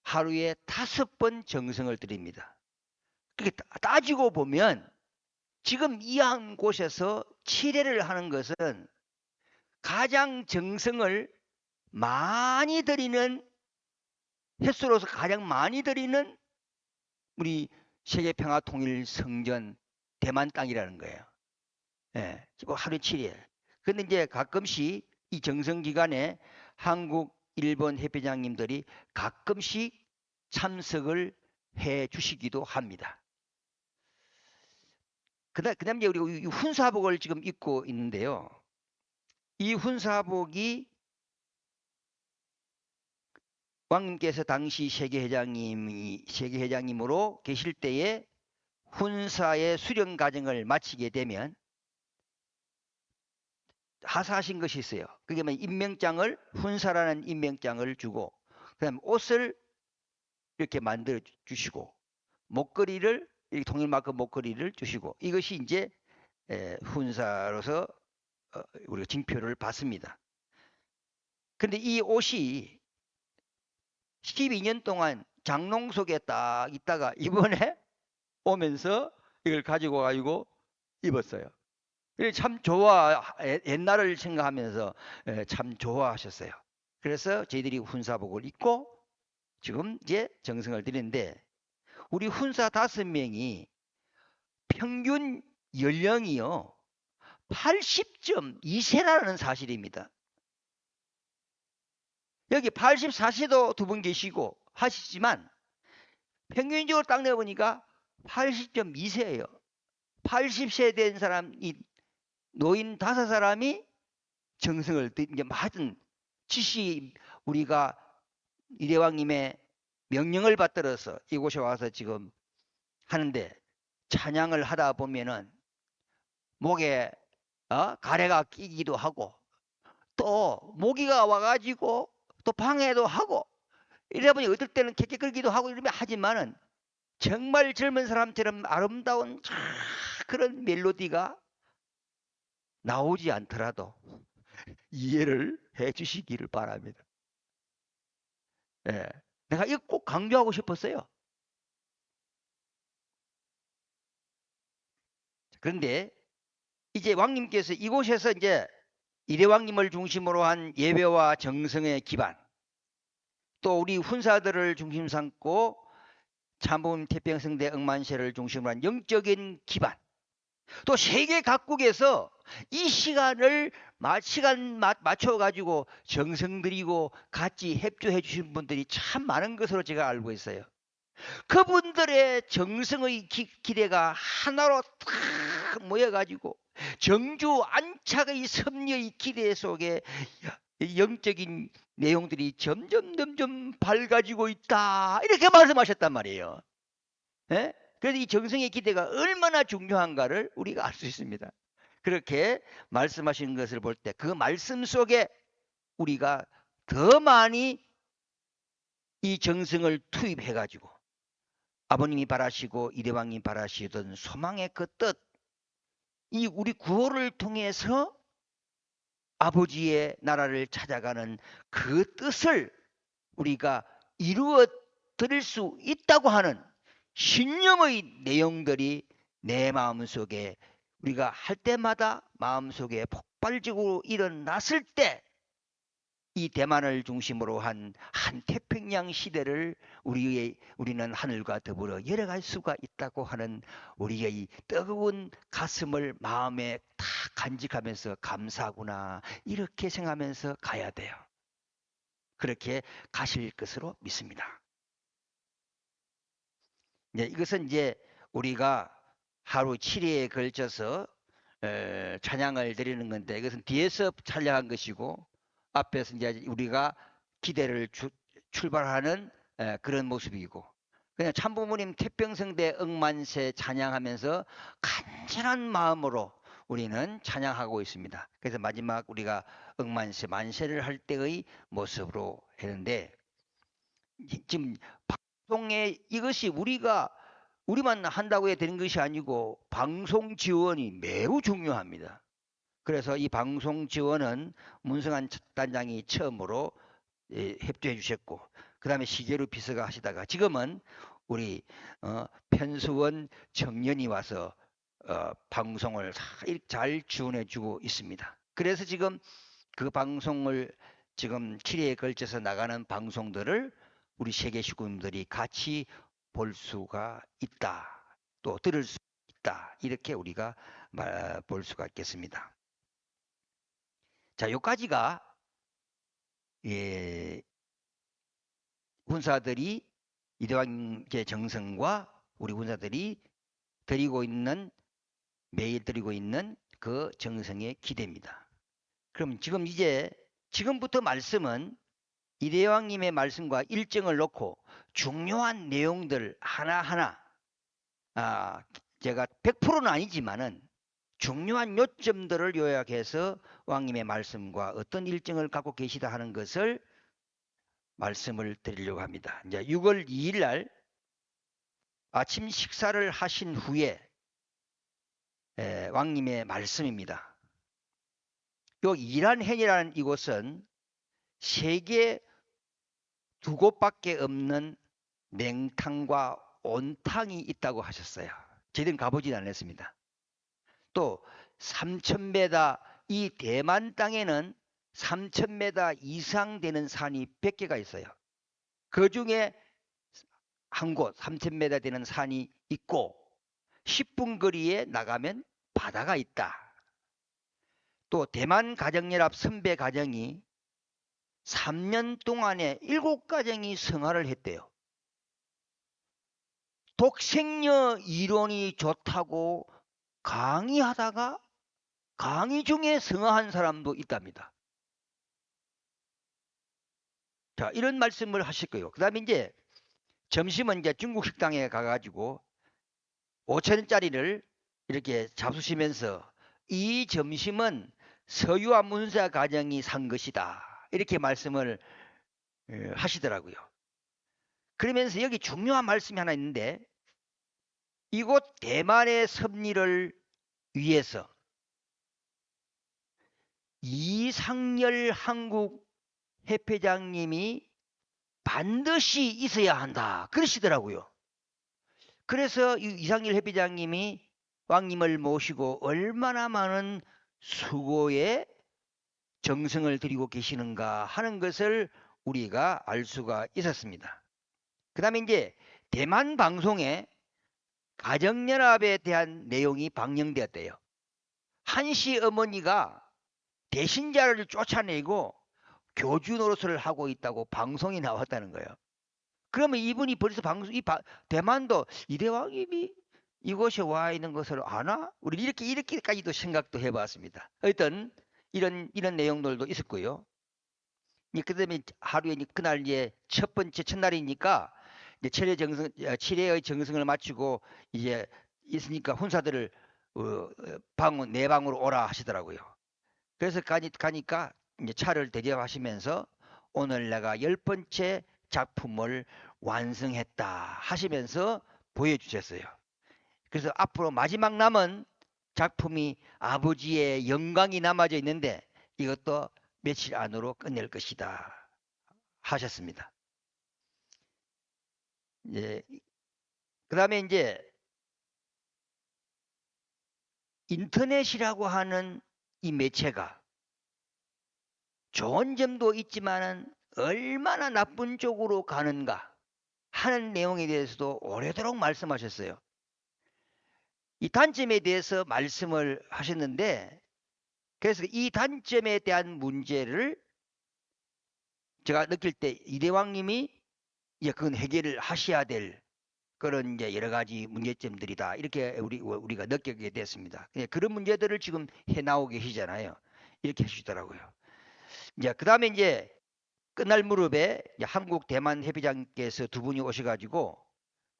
하루에 5번 정성을 드립니다. 그렇게 따지고 보면 지금 이 한 곳에서 7회를 하는 것은 가장 정성을 많이 드리는 횟수로서 가장 많이 드리는 우리 세계평화통일성전 대만 땅이라는 거예요. 예, 하루에 7일. 근데 이제 가끔씩 이 정성 기간에 한국, 일본 협회장님들이 가끔씩 참석을 해 주시기도 합니다. 그다음 이제 우리 훈사복을 지금 입고 있는데요. 이 훈사복이 왕님께서 당시 세계회장님으로 계실 때에 훈사의 수련 과정을 마치게 되면 하사하신 것이 있어요. 그게 뭐 임명장을 훈사라는 임명장을 주고 그다음 옷을 이렇게 만들어 주시고 목걸이를 통일마크 목걸이를 주시고 이것이 이제 훈사로서 우리가 징표를 받습니다. 그런데 이 옷이 12년 동안 장롱 속에 딱 있다가 이번에 오면서 이걸 가지고 입었어요. 참 옛날을 생각하면서 참 좋아하셨어요. 그래서 저희들이 훈사복을 입고 지금 이제 정성을 드리는데 우리 훈사 5명이 평균 연령이요 80.2세라는 사실입니다. 여기 84세도 두 분 계시고 하시지만 평균적으로 딱 내보니까 80.2세예요. 80세 된 사람이 노인 5사람이 정성을 이제 하여튼 지시 우리가 이대왕님의 명령을 받들어서 이곳에 와서 지금 하는데 찬양을 하다 보면은 목에 가래가 끼기도 하고 또 모기가 와가지고 또 방해도 하고 이래 보니 어떨 때는 객객거리기도 하고 이러면 하지만은 정말 젊은 사람처럼 아름다운 그런 멜로디가 나오지 않더라도 이해를 해 주시기를 바랍니다. 예. 내가 이거 꼭 강조하고 싶었어요. 그런데 이제 왕님께서 이곳에서 이제 이대왕님을 중심으로 한 예배와 정성의 기반 또 우리 훈사들을 중심 삼고 참부임 태평성대 억만세를 중심으로 한 영적인 기반 또 세계 각국에서 이 시간 맞춰가지고 정성 들이고 같이 협조해 주신 분들이 참 많은 것으로 제가 알고 있어요. 그분들의 정성의 기대가 하나로 탁 모여가지고 정주 안착의 섭리의 기대 속에 영적인 내용들이 점점 밝아지고 있다 이렇게 말씀하셨단 말이에요. 예? 그래서 이 정성의 기대가 얼마나 중요한가를 우리가 알 수 있습니다. 그렇게 말씀하신 것을 볼 때 그 말씀 속에 우리가 더 많이 이 정성을 투입해 가지고 아버님이 바라시고 이대왕님 바라시던 소망의 그 뜻, 이 우리 구호를 통해서 아버지의 나라를 찾아가는 그 뜻을 우리가 이루어 드릴 수 있다고 하는 신념의 내용들이 내 마음속에 우리가 할 때마다 마음속에 폭발적으로 일어났을 때 이 대만을 중심으로 한 태평양 시대를 우리는 하늘과 더불어 열어갈 수가 있다고 하는 우리의 뜨거운 가슴을 마음에 다 간직하면서 감사하구나 이렇게 생각하면서 가야 돼요. 그렇게 가실 것으로 믿습니다. 네, 이것은 이제 우리가 하루 7회에 걸쳐서 찬양을 드리는 건데 이것은 뒤에서 찬양한 것이고 앞에서 이제 우리가 기대를 출발하는 그런 모습이고 그냥 참부모님 태평성대 억만세 찬양하면서 간절한 마음으로 우리는 찬양하고 있습니다. 그래서 마지막 우리가 억만세 만세를 할 때의 모습으로 했는데 지금 방송에 이것이 우리만 한다고 해야 되는 것이 아니고 방송 지원이 매우 중요합니다. 그래서 이 방송 지원은 문성한 단장이 처음으로 협조해 주셨고 그 다음에 시계루 비서가 하시다가 지금은 우리 편수원 청년이 와서 방송을 잘 지원해 주고 있습니다. 그래서 지금 그 방송을 지금 7회에 걸쳐서 나가는 방송들을 우리 세계 식구들이 같이 볼 수가 있다. 또 들을 수 있다. 이렇게 우리가 볼 수가 있겠습니다. 자, 요까지가 군사들이 이대왕의 정성과 우리 군사들이 매일 드리고 있는 그 정성의 기대입니다. 그럼 지금부터 말씀은 이대왕님의 말씀과 일정을 놓고 중요한 내용들 하나하나 제가 100%는 아니지만은 중요한 요점들을 요약해서 왕님의 말씀과 어떤 일정을 갖고 계시다 하는 것을 말씀을 드리려고 합니다. 이제 6월 2일 날 아침 식사를 하신 후에 왕님의 말씀입니다. 요 이란현이라는 이곳은 세계 두 곳밖에 없는 냉탕과 온탕이 있다고 하셨어요. 저희들은 가보진 않았습니다. 또 3,000m 이 대만 땅에는 3,000m 이상 되는 산이 100개가 있어요. 그 중에 한 곳 3,000m 되는 산이 있고 10분 거리에 나가면 바다가 있다. 또 대만 가정연합 선배 가정이 3년 동안에 7가정이 성화를 했대요. 독생녀 이론이 좋다고 강의하다가 강의 중에 성화한 사람도 있답니다. 자, 이런 말씀을 하실 거예요. 그 다음에 이제 점심은 이제 중국 식당에 가가지고 5,000원짜리를 이렇게 잡수시면서 이 점심은 서유아 문사 가정이 산 것이다. 이렇게 말씀을 하시더라고요. 그러면서 여기 중요한 말씀이 하나 있는데 이곳 대만의 섭리를 위해서 이상열 한국 협회장님이 반드시 있어야 한다. 그러시더라고요. 그래서 이상열 협회장님이 왕님을 모시고 얼마나 많은 수고에 정성을 들이고 계시는가 하는 것을 우리가 알 수가 있었습니다. 그 다음에 이제 대만 방송에 가정연합에 대한 내용이 방영되었대요. 한씨 어머니가 대신자를 쫓아내고 교주 노릇을 하고 있다고 방송이 나왔다는 거예요. 그러면 이분이 벌써 대만도 이대왕님이 이곳에 와 있는 것을 아나? 우리 이렇게까지도 생각도 해봤습니다. 어떤 이런 내용들도 있었고요. 그다음에 하루에 그날 이제 첫 번째 첫날이니까 이제 7회의 정성을 마치고 이제 있으니까 훈사들을 내 방으로 오라 하시더라고요. 그래서 가니까 이제 차를 대접하시면서 오늘 내가 10번째 작품을 완성했다 하시면서 보여주셨어요. 그래서 앞으로 마지막 남은 작품이 아버지의 영광이 남아져 있는데 이것도 며칠 안으로 끝낼 것이다 하셨습니다. 그 다음에 이제 인터넷이라고 하는 이 매체가 좋은 점도 있지만은 얼마나 나쁜 쪽으로 가는가 하는 내용에 대해서도 오래도록 말씀하셨어요. 이 단점에 대해서 말씀을 하셨는데, 그래서 이 단점에 대한 문제를 제가 느낄 때 이대왕님이 이제 그건 해결을 하셔야 될 그런 이제 여러 가지 문제점들이다. 이렇게 우리가 느끼게 됐습니다. 그런 문제들을 지금 해 나오고 계시잖아요. 이렇게 해주시더라고요. 이제 그 다음에 이제 끝날 무렵에 이제 한국 대만 협의장께서 두 분이 오셔가지고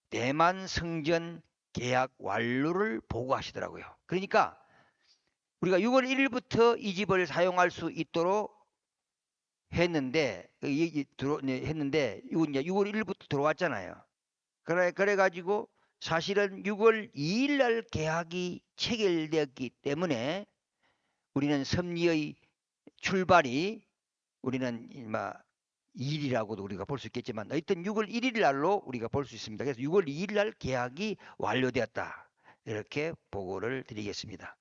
대만 성전 계약 완료를 보고하시더라고요. 그러니까 우리가 6월 1일부터 이 집을 사용할 수 있도록 했는데 했는데 이건 이제 6월 1일부터 들어왔잖아요. 그래가지고 사실은 6월 2일 날 계약이 체결되었기 때문에 우리는 섭리의 출발이 우리는 2일이라고도 우리가 볼 수 있겠지만 하여튼 6월 1일 날로 우리가 볼 수 있습니다. 그래서 6월 2일 날 계약이 완료되었다. 이렇게 보고를 드리겠습니다.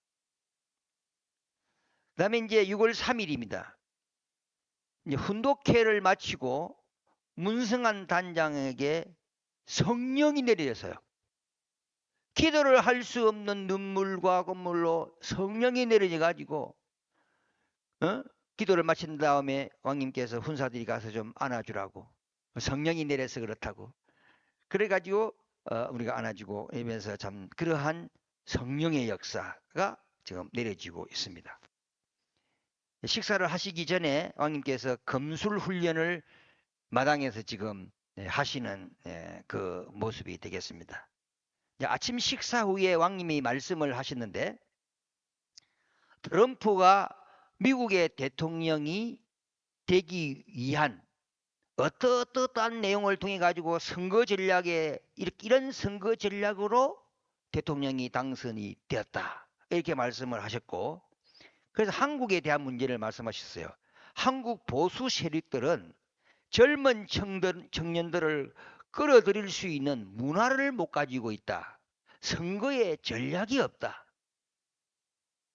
그 다음에 이제 6월 3일입니다. 이제 훈독회를 마치고 문승한 단장에게 성령이 내려져서요. 기도를 할 수 없는 눈물과 콧물로 성령이 내려져 가지고 기도를 마친 다음에 왕님께서 훈사들이 가서 좀 안아주라고, 성령이 내려서 그렇다고 그래가지고 우리가 안아주고 이러면서 참 그러한 성령의 역사가 지금 내려지고 있습니다. 식사를 하시기 전에 왕님께서 검술 훈련을 마당에서 지금 하시는 그 모습이 되겠습니다. 아침 식사 후에 왕님이 말씀을 하셨는데, 트럼프가 미국의 대통령이 되기 위한 어떠한 내용을 통해 가지고 선거 전략에 이런 선거 전략으로 대통령이 당선이 되었다. 이렇게 말씀을 하셨고, 그래서 한국에 대한 문제를 말씀하셨어요. 한국 보수 세력들은 젊은 청년들을 끌어들일 수 있는 문화를 못 가지고 있다. 선거에 전략이 없다.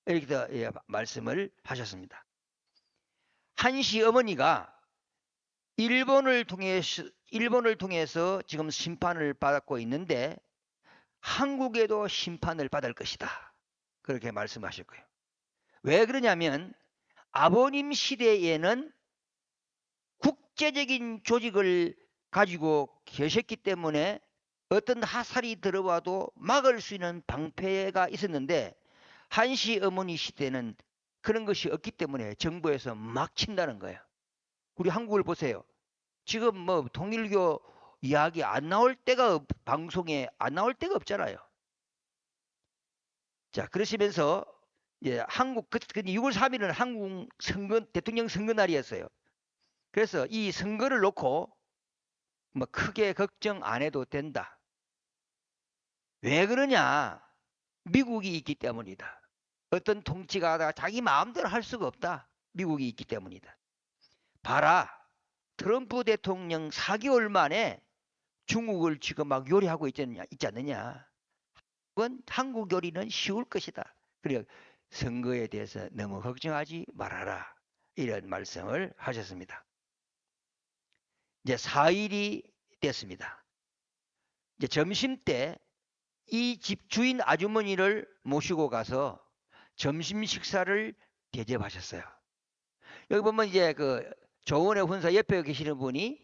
이렇게 말씀을 하셨습니다. 한시 어머니가 일본을 통해서 지금 심판을 받고 있는데 한국에도 심판을 받을 것이다. 그렇게 말씀하셨고요. 왜 그러냐면 아버님 시대에는 국제적인 조직을 가지고 계셨기 때문에 어떤 화살이 들어와도 막을 수 있는 방패가 있었는데, 한시 어머니 시대는 그런 것이 없기 때문에 정부에서 막 친다는 거예요. 우리 한국을 보세요. 지금 뭐 통일교 이야기 안 나올 때가 방송에 안 나올 때가 없잖아요. 자, 그러시면서 한국 6월 3일은 한국 대통령 선거 날이었어요. 그래서 이 선거를 놓고 뭐 크게 걱정 안 해도 된다. 왜 그러냐? 미국이 있기 때문이다. 어떤 통치가 자기 마음대로 할 수가 없다. 미국이 있기 때문이다. 봐라. 트럼프 대통령 4개월 만에 중국을 지금 막 요리하고 있지 않느냐. 그건 한국 요리는 쉬울 것이다. 그리고 선거에 대해서 너무 걱정하지 말아라. 이런 말씀을 하셨습니다. 이제 4일이 됐습니다. 이제 점심 때 이 집 주인 아주머니를 모시고 가서 점심 식사를 대접하셨어요. 여기 보면 이제 그 조은의 훈사 옆에 계시는 분이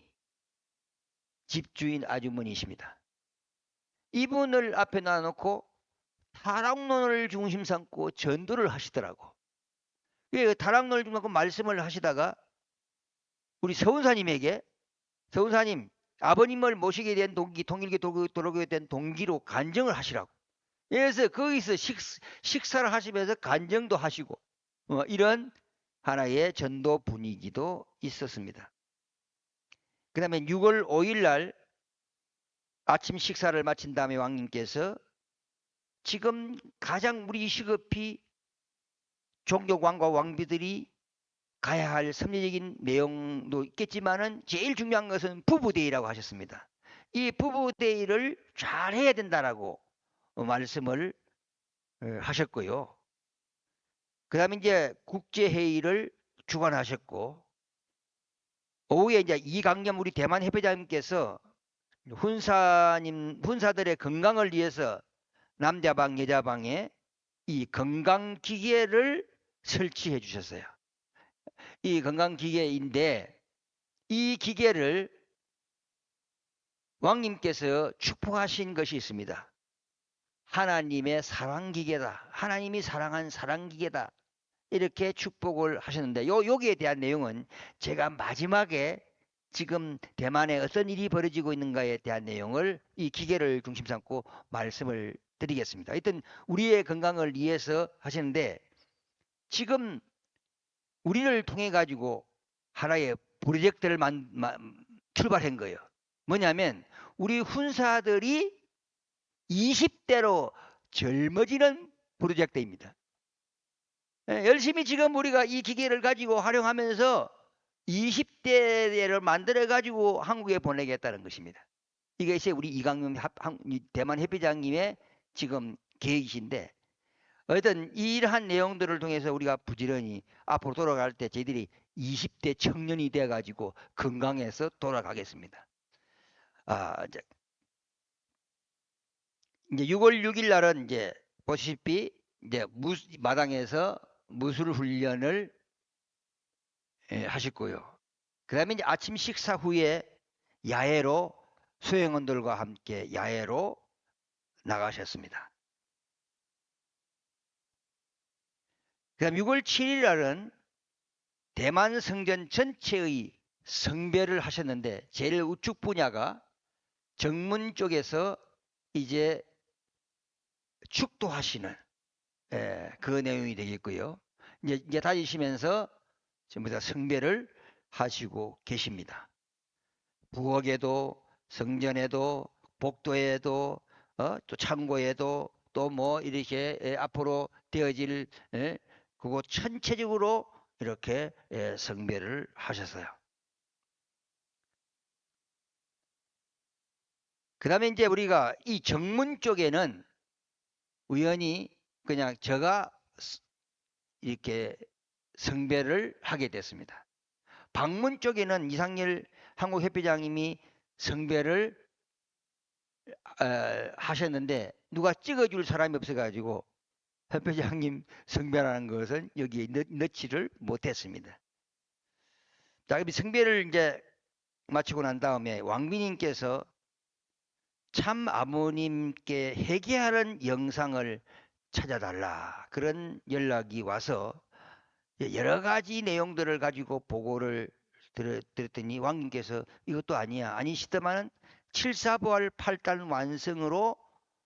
집주인 아주머니이십니다. 이분을 앞에 놔놓고 타락론을 중심 삼고 전도를 하시더라고. 타락론을 중심 삼고 말씀을 하시다가 우리 서훈사님에게, 서훈사님 아버님을 모시게 된 동기, 통일교 도로교에 된 동기로 간증을 하시라고. 그래서 거기서 식사를 하시면서 간증도 하시고 이런 하나의 전도 분위기도 있었습니다. 그 다음에 6월 5일 날 아침 식사를 마친 다음에 왕님께서 지금 가장 우리 시급히 종교관과 왕비들이 가야 할 섭리적인 내용도 있겠지만은 제일 중요한 것은 부부대회라고 하셨습니다. 이 부부대회를 잘 해야 된다라고 말씀을 하셨고요. 그 다음에 이제 국제회의를 주관하셨고, 오후에 이제 이강념 우리 대만 협회장님께서 훈사들의 건강을 위해서 남자방, 여자방에 이 건강기계를 설치해 주셨어요. 이 건강기계인데 이 기계를 왕님께서 축복하신 것이 있습니다. 하나님의 사랑기계다. 하나님이 사랑한 사랑기계다. 이렇게 축복을 하셨는데 여기에 대한 내용은 제가 마지막에 지금 대만에 어떤 일이 벌어지고 있는가에 대한 내용을 이 기계를 중심 삼고 말씀을 드리겠습니다. 하여튼 우리의 건강을 위해서 하시는데 지금 우리를 통해 가지고 하나의 프로젝트를 출발한 거예요. 뭐냐면 우리 훈사들이 20대로 젊어지는 프로젝트입니다. 열심히 지금 우리가 이 기계를 가지고 활용하면서 20대를 만들어 가지고 한국에 보내겠다는 것입니다. 이것이 우리 이강용 대만 협회장님의 지금 계획이신데 어떤 이러한 내용들을 통해서 우리가 부지런히 앞으로 돌아갈 때 저희들이 20대 청년이 돼 가지고 건강해서 돌아가겠습니다. 이제 6월 6일 날은 이제 보시다시피 이제 마당에서 무술 훈련을 하셨고요. 그다음에 이제 아침 식사 후에 야외로 수행원들과 함께 야외로 나가셨습니다. 그다음 6월 7일 날은 대만 성전 전체의 성배를 하셨는데 제일 우측 분야가 정문 쪽에서 이제 축도하시는 그 내용이 되겠고요. 이제 다니시면서 전부 다 성배를 하시고 계십니다. 부엌에도 성전에도 복도에도 또 창고에도 또 뭐 이렇게 앞으로 되어질 그거 전체적으로 이렇게 성배를 하셨어요. 그 다음에 이제 우리가 이 정문 쪽에는 우연히 그냥 제가 이렇게 성배를 하게 됐습니다. 방문 쪽에는 이상열 한국협회장님이 성배를 하셨는데 누가 찍어줄 사람이 없어가지고 협회장님 성배라는 것은 여기에 넣지를 못했습니다. 자, 그럼 성배를 이제 마치고 난 다음에 왕비님께서 참 아버님께 회개하는 영상을 찾아달라 그런 연락이 와서 여러 가지 내용들을 가지고 보고를 들었더니 왕님께서 이것도 아니시더만은 7사부활 8단 완성으로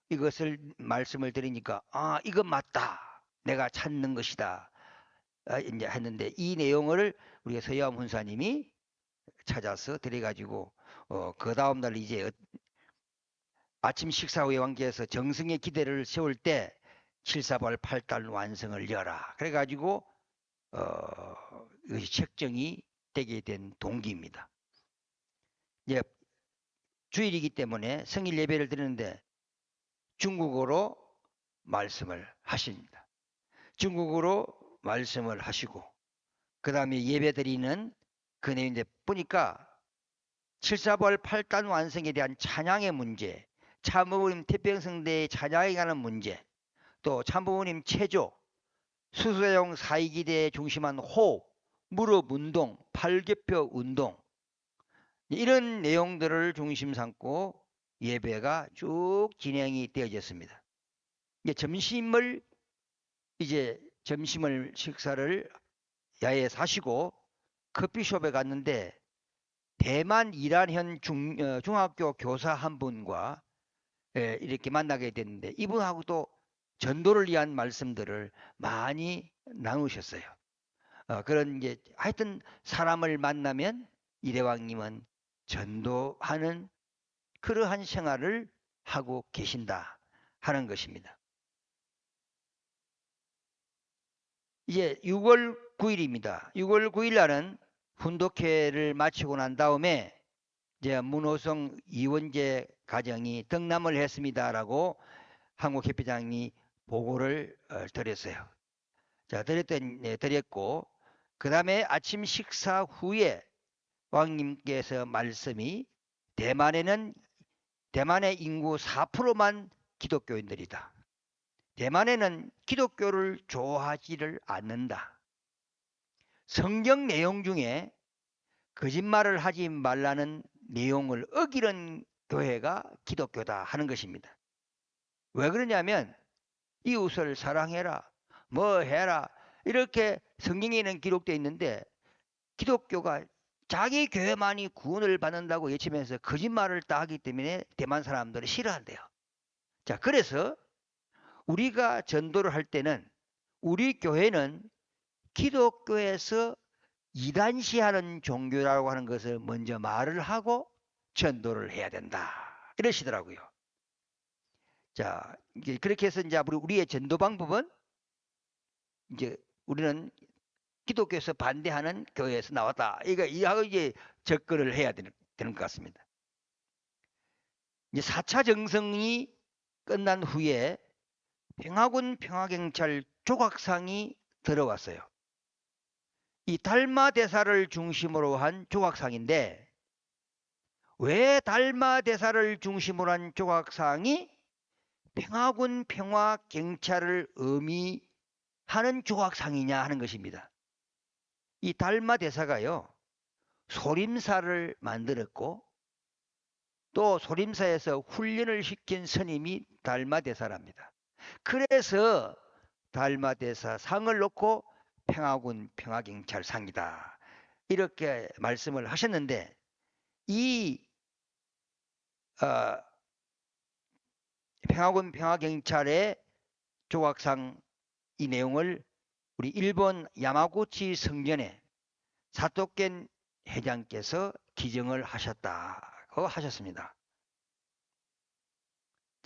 이것을 말씀을 드리니까 이건 맞다 내가 찾는 것이다 이제 했는데 이 내용을 우리가 서야암 훈사님이 찾아서 드려가지고 그 다음날 이제 아침 식사 후에 왕께서 정성의 기대를 세울 때 7사부활 8단 완성을 여라 그래가지고 이것이 책정이 되게 된 동기입니다. 이제 주일이기 때문에 성일 예배를 드리는데 중국어로 말씀을 하십니다. 중국어로 말씀을 하시고 그 다음에 예배 드리는 그 내용 이제 보니까 7사부활 8단 완성에 대한 찬양의 문제, 참부모님 태평성대의 찬양에 관한 문제, 또 참부모님 체조, 수수용 사이기대에 중심한 호흡, 무릎 운동, 팔굽혀 운동 이런 내용들을 중심 삼고 예배가 쭉 진행이 되어졌습니다. 점심을 식사를 야외에서 하시고 커피숍에 갔는데 대만 이란현 중학교 교사 한 분과 이렇게 만나게 됐는데 이분하고도 전도를 위한 말씀들을 많이 나누셨어요. 그런 이제 하여튼 사람을 만나면 이대왕님은 전도하는 그러한 생활을 하고 계신다 하는 것입니다. 이제 6월 9일입니다. 6월 9일 날은 훈독회를 마치고 난 다음에 이제 문호성 이원재 가정이 등남을 했습니다라고 한국협회장이 보고를 드렸어요. 자, 드렸고 그 다음에 아침 식사 후에 왕님께서 말씀이 대만의 인구 4%만 기독교인들이다. 대만에는 기독교를 좋아하지를 않는다. 성경 내용 중에 거짓말을 하지 말라는 내용을 어기는 교회가 기독교다 하는 것입니다. 왜 그러냐면 이웃을 사랑해라, 뭐 해라 이렇게 성경에는 기록되어 있는데 기독교가 자기 교회만이 구원을 받는다고 외치면서 거짓말을 다 하기 때문에 대만 사람들이 싫어한대요. 자, 그래서 우리가 전도를 할 때는 우리 교회는 기독교에서 이단시하는 종교라고 하는 것을 먼저 말을 하고 전도를 해야 된다. 이러시더라고요. 자, 이제 그렇게 해서 이제 우리의 전도 방법은 이제 우리는 기독교에서 반대하는 교회에서 나왔다. 이거 이제 접근을 해야 되는 것 같습니다. 이제 4차 정성이 끝난 후에 평화군 평화경찰 조각상이 들어왔어요. 이 달마 대사를 중심으로 한 조각상인데 왜 달마 대사를 중심으로 한 조각상이 평화군 평화경찰을 의미하는 조각상이냐 하는 것입니다. 이 달마 대사가요, 소림사를 만들었고 또 소림사에서 훈련을 시킨 스님이 달마 대사랍니다. 그래서 달마 대사 상을 놓고 평화군 평화경찰상이다. 이렇게 말씀을 하셨는데 이 평화군 평화경찰의 조각상 이 내용을 우리 일본 야마구치 성전의 사토켄 회장께서 기증을 하셨다고 하셨습니다.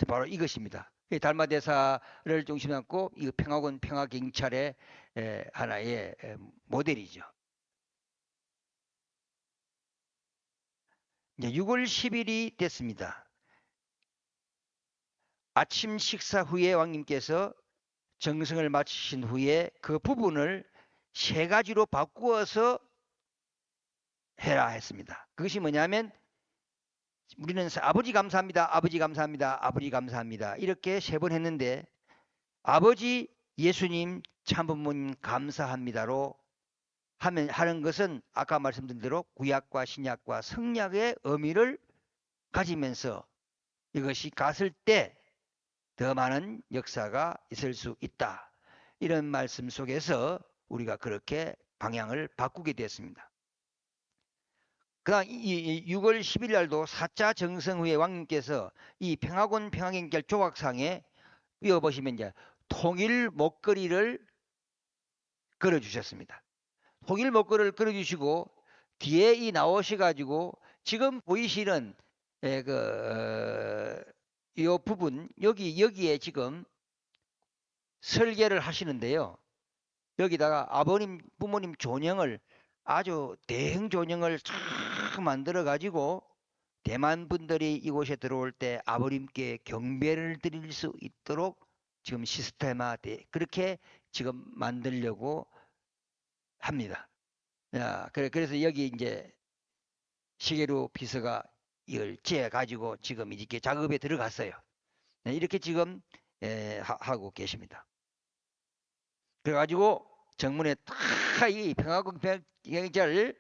바로 이것입니다. 달마 대사를 중심으로 하고 이 평화군 평화경찰의 하나의 모델이죠. 이제 6월 10일이 됐습니다. 아침 식사 후에 왕님께서 정성을 마치신 후에 그 부분을 3가지로 바꾸어서 해라 했습니다. 그것이 뭐냐면 우리는 아버지 감사합니다, 아버지 감사합니다, 아버지 감사합니다 이렇게 3번 했는데 아버지 예수님 참부모님 감사합니다로 하는 것은 아까 말씀드린 대로 구약과 신약과 성약의 의미를 가지면서 이것이 갔을 때 더 많은 역사가 있을 수 있다. 이런 말씀 속에서 우리가 그렇게 방향을 바꾸게 됐습니다. 그다음 6월 10일 날도 4차 정성 후에 왕님께서 이 평화군 평화경찰 조각상에 이어보시면 이제 통일 목걸이를 걸어주셨습니다. 통일 목걸이를 걸어주시고 뒤에 이 나오셔가지고 지금 보이시는 이 부분 여기에 지금 설계를 하시는데요. 여기다가 아버님 부모님 존영을 아주 대형 존영을 쫙 만들어 가지고 대만 분들이 이곳에 들어올 때 아버님께 경배를 드릴 수 있도록 지금 시스템화돼 그렇게 지금 만들려고 합니다. 그래서 여기 이제 시계로 비서가 이걸 재 가지고 지금 이렇게 작업에 들어갔어요. 이렇게 지금 하고 계십니다. 그래가지고 정문에 딱 이 평화군 평화경찰을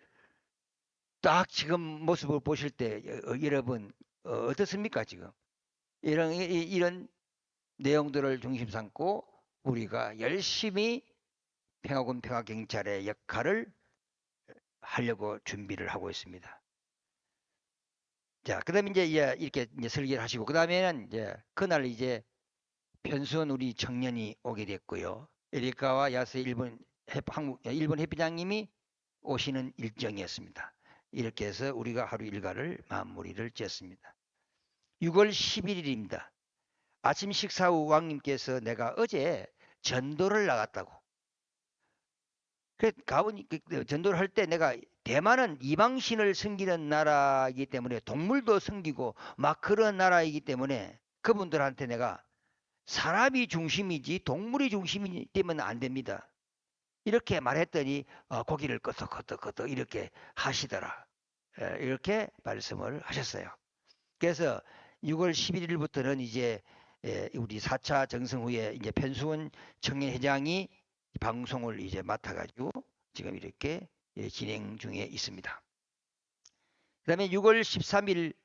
딱 지금 모습을 보실 때 여러분 어떻습니까 지금 이런 내용들을 중심 삼고 우리가 열심히 평화군 평화경찰의 역할을 하려고 준비를 하고 있습니다. 자, 그다음에 이제 이렇게 이제 설계를 하시고 그다음에는 이제 그날 이제 편수원 우리 청년이 오게 됐고요. 에리카와 야스 일본 해피장님이 오시는 일정이었습니다. 이렇게 해서 우리가 하루 일과를 마무리를 지었습니다. 6월 11일입니다. 아침 식사 후 왕님께서 내가 어제 전도를 나갔다고. 가보니 전도를 할 때 내가 대만은 이방신을 섬기는 나라이기 때문에 동물도 섬기고 막 그런 나라이기 때문에 그분들한테 내가 사람이 중심이지 동물이 중심이 되면 안 됩니다. 이렇게 말했더니 고기를 끄덕끄덕 이렇게 하시더라. 이렇게 말씀을 하셨어요. 그래서 6월 11일부터는 이제 우리 4차 정성 후에 이제 편수원 청년회장이 방송을 이제 맡아가지고 지금 이렇게 진행 중에 있습니다. 그 다음에 6월 13일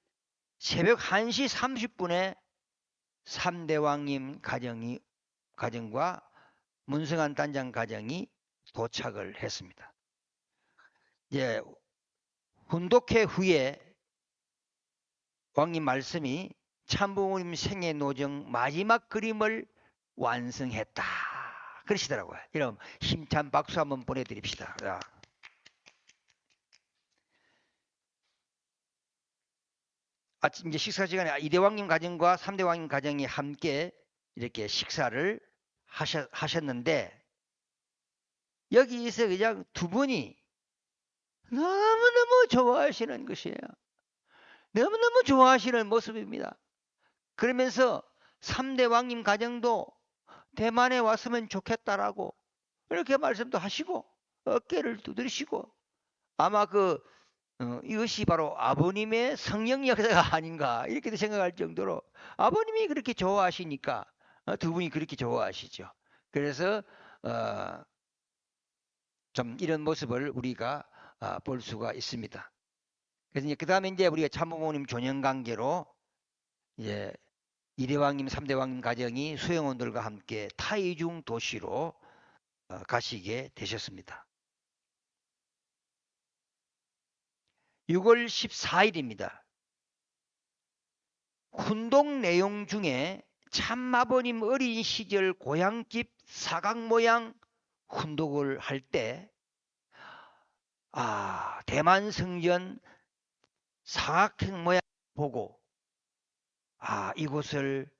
새벽 1시 30분에 3대왕님 가정과 문성한 단장 가정이 도착을 했습니다. 이제 훈독회 후에 왕님 말씀이 참부모님 생애 노정 마지막 그림을 완성했다. 그러시더라고요. 여러분 힘찬 박수 한번 보내드립시다. 아침 이제 식사 시간에 이대왕님 가정과 3대왕님 가정이 함께 이렇게 식사를 하셨는데 여기서 그냥 두 분이 너무너무 좋아하시는 것이에요. 너무너무 좋아하시는 모습입니다. 그러면서 3대 왕님 가정도 대만에 왔으면 좋겠다라고 이렇게 말씀도 하시고 어깨를 두드리시고 아마 이것이 바로 아버님의 성령 역사가 아닌가 이렇게도 생각할 정도로 아버님이 그렇게 좋아하시니까 두 분이 그렇게 좋아하시죠. 그래서 좀 이런 모습을 우리가 볼 수가 있습니다. 그래서 이제 그 다음에 이제 우리가 참부모님 존영관계로 이제 2대왕님, 3대왕님 가정이 수영원들과 함께 타이중 도시로 가시게 되셨습니다. 6월 14일입니다. 훈독 내용 중에 참아버님 어린 시절 고향집 사각 모양 훈독을 할 때 대만 성전 사각형 모양 보고 이곳을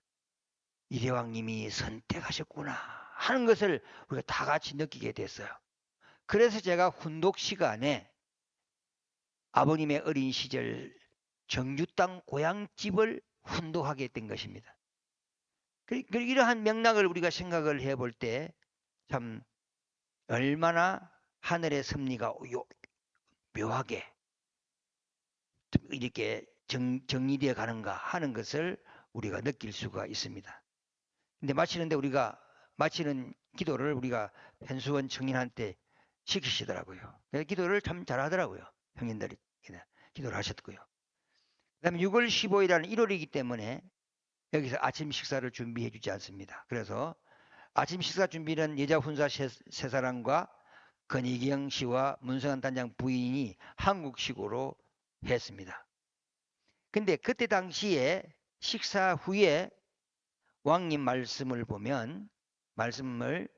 이대왕님이 선택하셨구나 하는 것을 우리가 다 같이 느끼게 됐어요. 그래서 제가 훈독 시간에 아버님의 어린 시절 정주 땅 고향집을 훈독하게 된 것입니다. 이러한 맥락을 우리가 생각을 해볼 때 참 얼마나 하늘의 섭리가 묘하게 이렇게 정리되어 가는가 하는 것을 우리가 느낄 수가 있습니다. 근데 마치는 기도를 우리가 편수원 청년한테 시키시더라고요. 기도를 참 잘하더라고요. 형님들이 기도를 하셨고요. 그 다음에 6월 15일은 1월이기 때문에 여기서 아침 식사를 준비해 주지 않습니다. 그래서 아침 식사 준비는 여자 훈사 세 사람과 건희경 씨와 문성한 단장 부인이 한국식으로 했습니다. 근데 그때 당시에 식사 후에 왕님 말씀을 보면 말씀을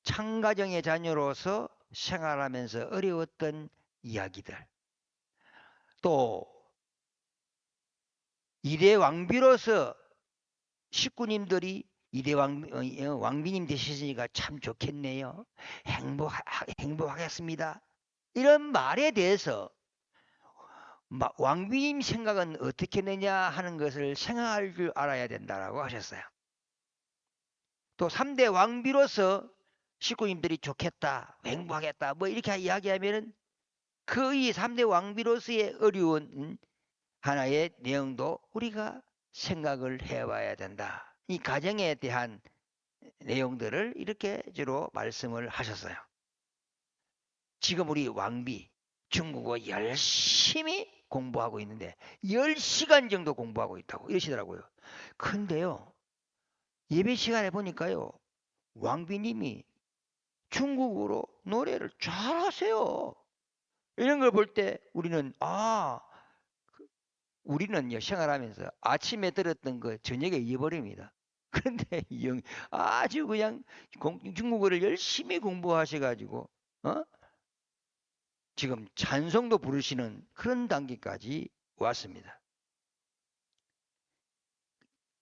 창가정의 자녀로서 생활하면서 어려웠던 이야기들 또 이대 왕비로서 식구님들이 이대 왕비님 되시니까 참 좋겠네요. 행복하겠습니다. 이런 말에 대해서 왕비님 생각은 어떻게 했느냐 하는 것을 생각할 줄 알아야 된다라고 하셨어요. 또 3대 왕비로서 식구님들이 좋겠다, 행복하겠다 뭐 이렇게 이야기하면은 이 3대 왕비로서의 어려운 하나의 내용도 우리가 생각을 해봐야 된다. 이 가정에 대한 내용들을 이렇게 주로 말씀을 하셨어요. 지금 우리 왕비 중국어 열심히 공부하고 있는데 10시간 정도 공부하고 있다고 이러시더라고요. 근데요 예배 시간에 보니까요 왕비님이 중국어로 노래를 잘하세요. 이런 걸 볼 때 우리는 우리는요 생활하면서 아침에 들었던 거 저녁에 잊어버립니다. 그런데 아주 그냥 중국어를 열심히 공부하셔가지고 지금 찬송도 부르시는 그런 단계까지 왔습니다.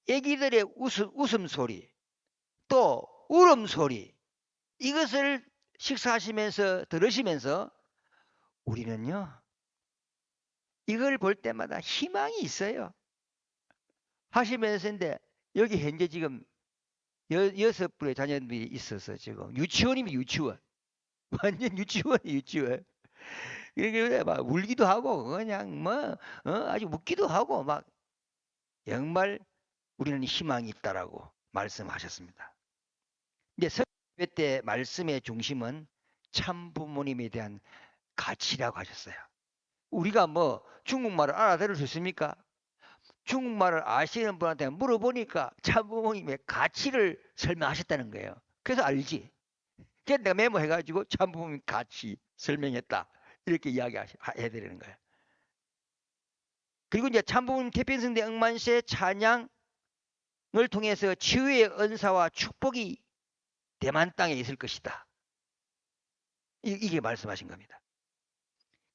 애기들의 웃음소리 또 울음소리 이것을 식사하시면서 들으시면서 우리는요 이걸 볼 때마다 희망이 있어요. 하시면서인데 여기 현재 지금 6분의 자녀들이 있어서 지금 유치원이면 유치원 완전 유치원 이렇게 막 울기도 하고 그냥 뭐 아주 웃기도 하고 막 정말 우리는 희망이 있다라고 말씀하셨습니다. 이제 설교 때 말씀의 중심은 참 부모님에 대한 가치라고 하셨어요. 우리가 뭐 중국말을 알아들을 수 있습니까? 중국말을 아시는 분한테 물어보니까 참 부모님의 가치를 설명하셨다는 거예요. 그래서 알지. 그래서 내가 메모해가지고 참 부모님 가치 설명했다. 이렇게 이야기해드리는 거예요. 그리고 이제 참 부모님 태평성대 억만세 찬양을 통해서 치유의 은사와 축복이 대만 땅에 있을 것이다. 이게 말씀하신 겁니다.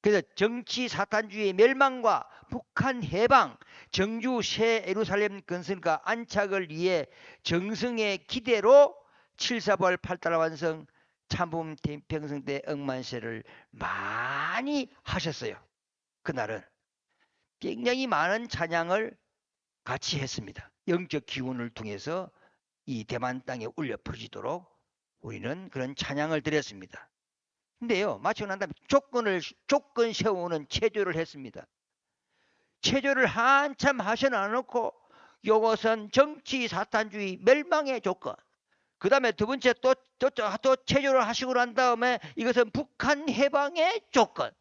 그래서 정치 사탄주의 멸망과 북한 해방, 정주 새 예루살렘 건설과 안착을 위해 정성의 기대로 7사부활 8달러 완성 참부음 태평성대 억만세를 많이 하셨어요. 그날은 굉장히 많은 찬양을 같이 했습니다. 영적 기운을 통해서 이 대만 땅에 울려 퍼지도록 우리는 그런 찬양을 드렸습니다. 근데요, 마치고 난 다음에 조건 세우는 체조를 했습니다. 체조를 한참 하셔놔놓고 이것은 정치 사탄주의 멸망의 조건. 그 다음에 두 번째 또 체조를 하시고 난 다음에 이것은 북한 해방의 조건.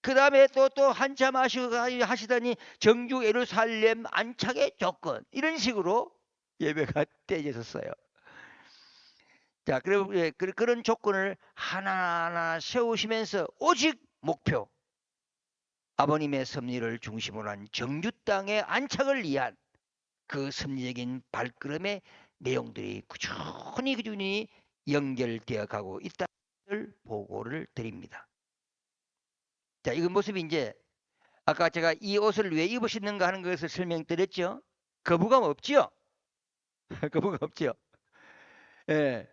그 다음에 또 한참 하시더니 정주 예루살렘 안착의 조건. 이런 식으로 예배가 떼져졌어요. 자, 그런 조건을 하나하나 세우시면서 오직 목표, 아버님의 섭리를 중심으로 한 정주 땅의 안착을 위한 그 섭리적인 발걸음의 내용들이 꾸준히 연결되어 가고 있다는 보고를 드립니다. 자, 이 모습이 이제 아까 제가 이 옷을 왜 입으시는가 하는 것을 설명드렸죠. 거부감 없죠? 거부감 없죠? 예.